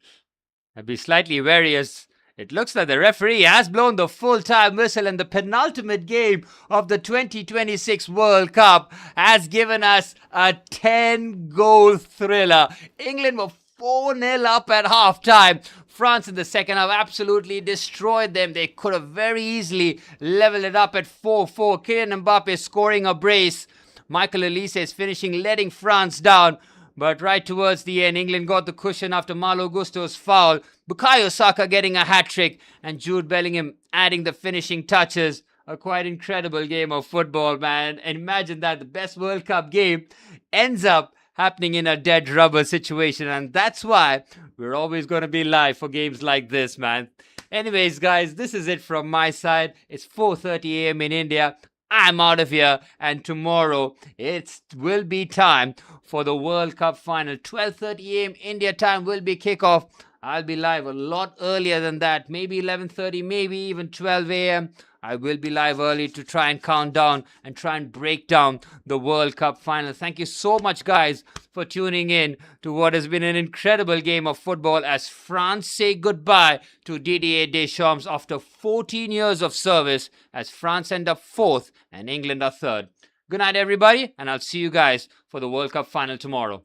I'd be slightly wary as it looks like the referee has blown the full-time whistle and the penultimate game of the 2026 World Cup has given us a 10-goal thriller. England were 4-0 up at half-time. France in the second half absolutely destroyed them. They could have very easily leveled it up at 4-4. Kylian Mbappe scoring a brace. Michael Olise is finishing, letting France down. But right towards the end, England got the cushion after Malo Gusto's foul. Bukayo Saka getting a hat-trick and Jude Bellingham adding the finishing touches. A quite incredible game of football, man. And imagine that the best World Cup game ends up happening in a dead rubber situation. And that's why we're always going to be live for games like this, man. Anyways, guys, this is it from my side. It's 4:30 a.m. in India. I'm out of here, and tomorrow it will be time for the World Cup final. 12:30 a.m. India time will be kickoff. I'll be live a lot earlier than that, maybe 11:30, maybe even 12 a.m. I will be live early to try and count down and try and break down the World Cup final. Thank you so much, guys, for tuning in to what has been an incredible game of football as France say goodbye to Didier Deschamps after 14 years of service as France end up 4th and England are 3rd. Good night, everybody, and I'll see you guys for the World Cup final tomorrow.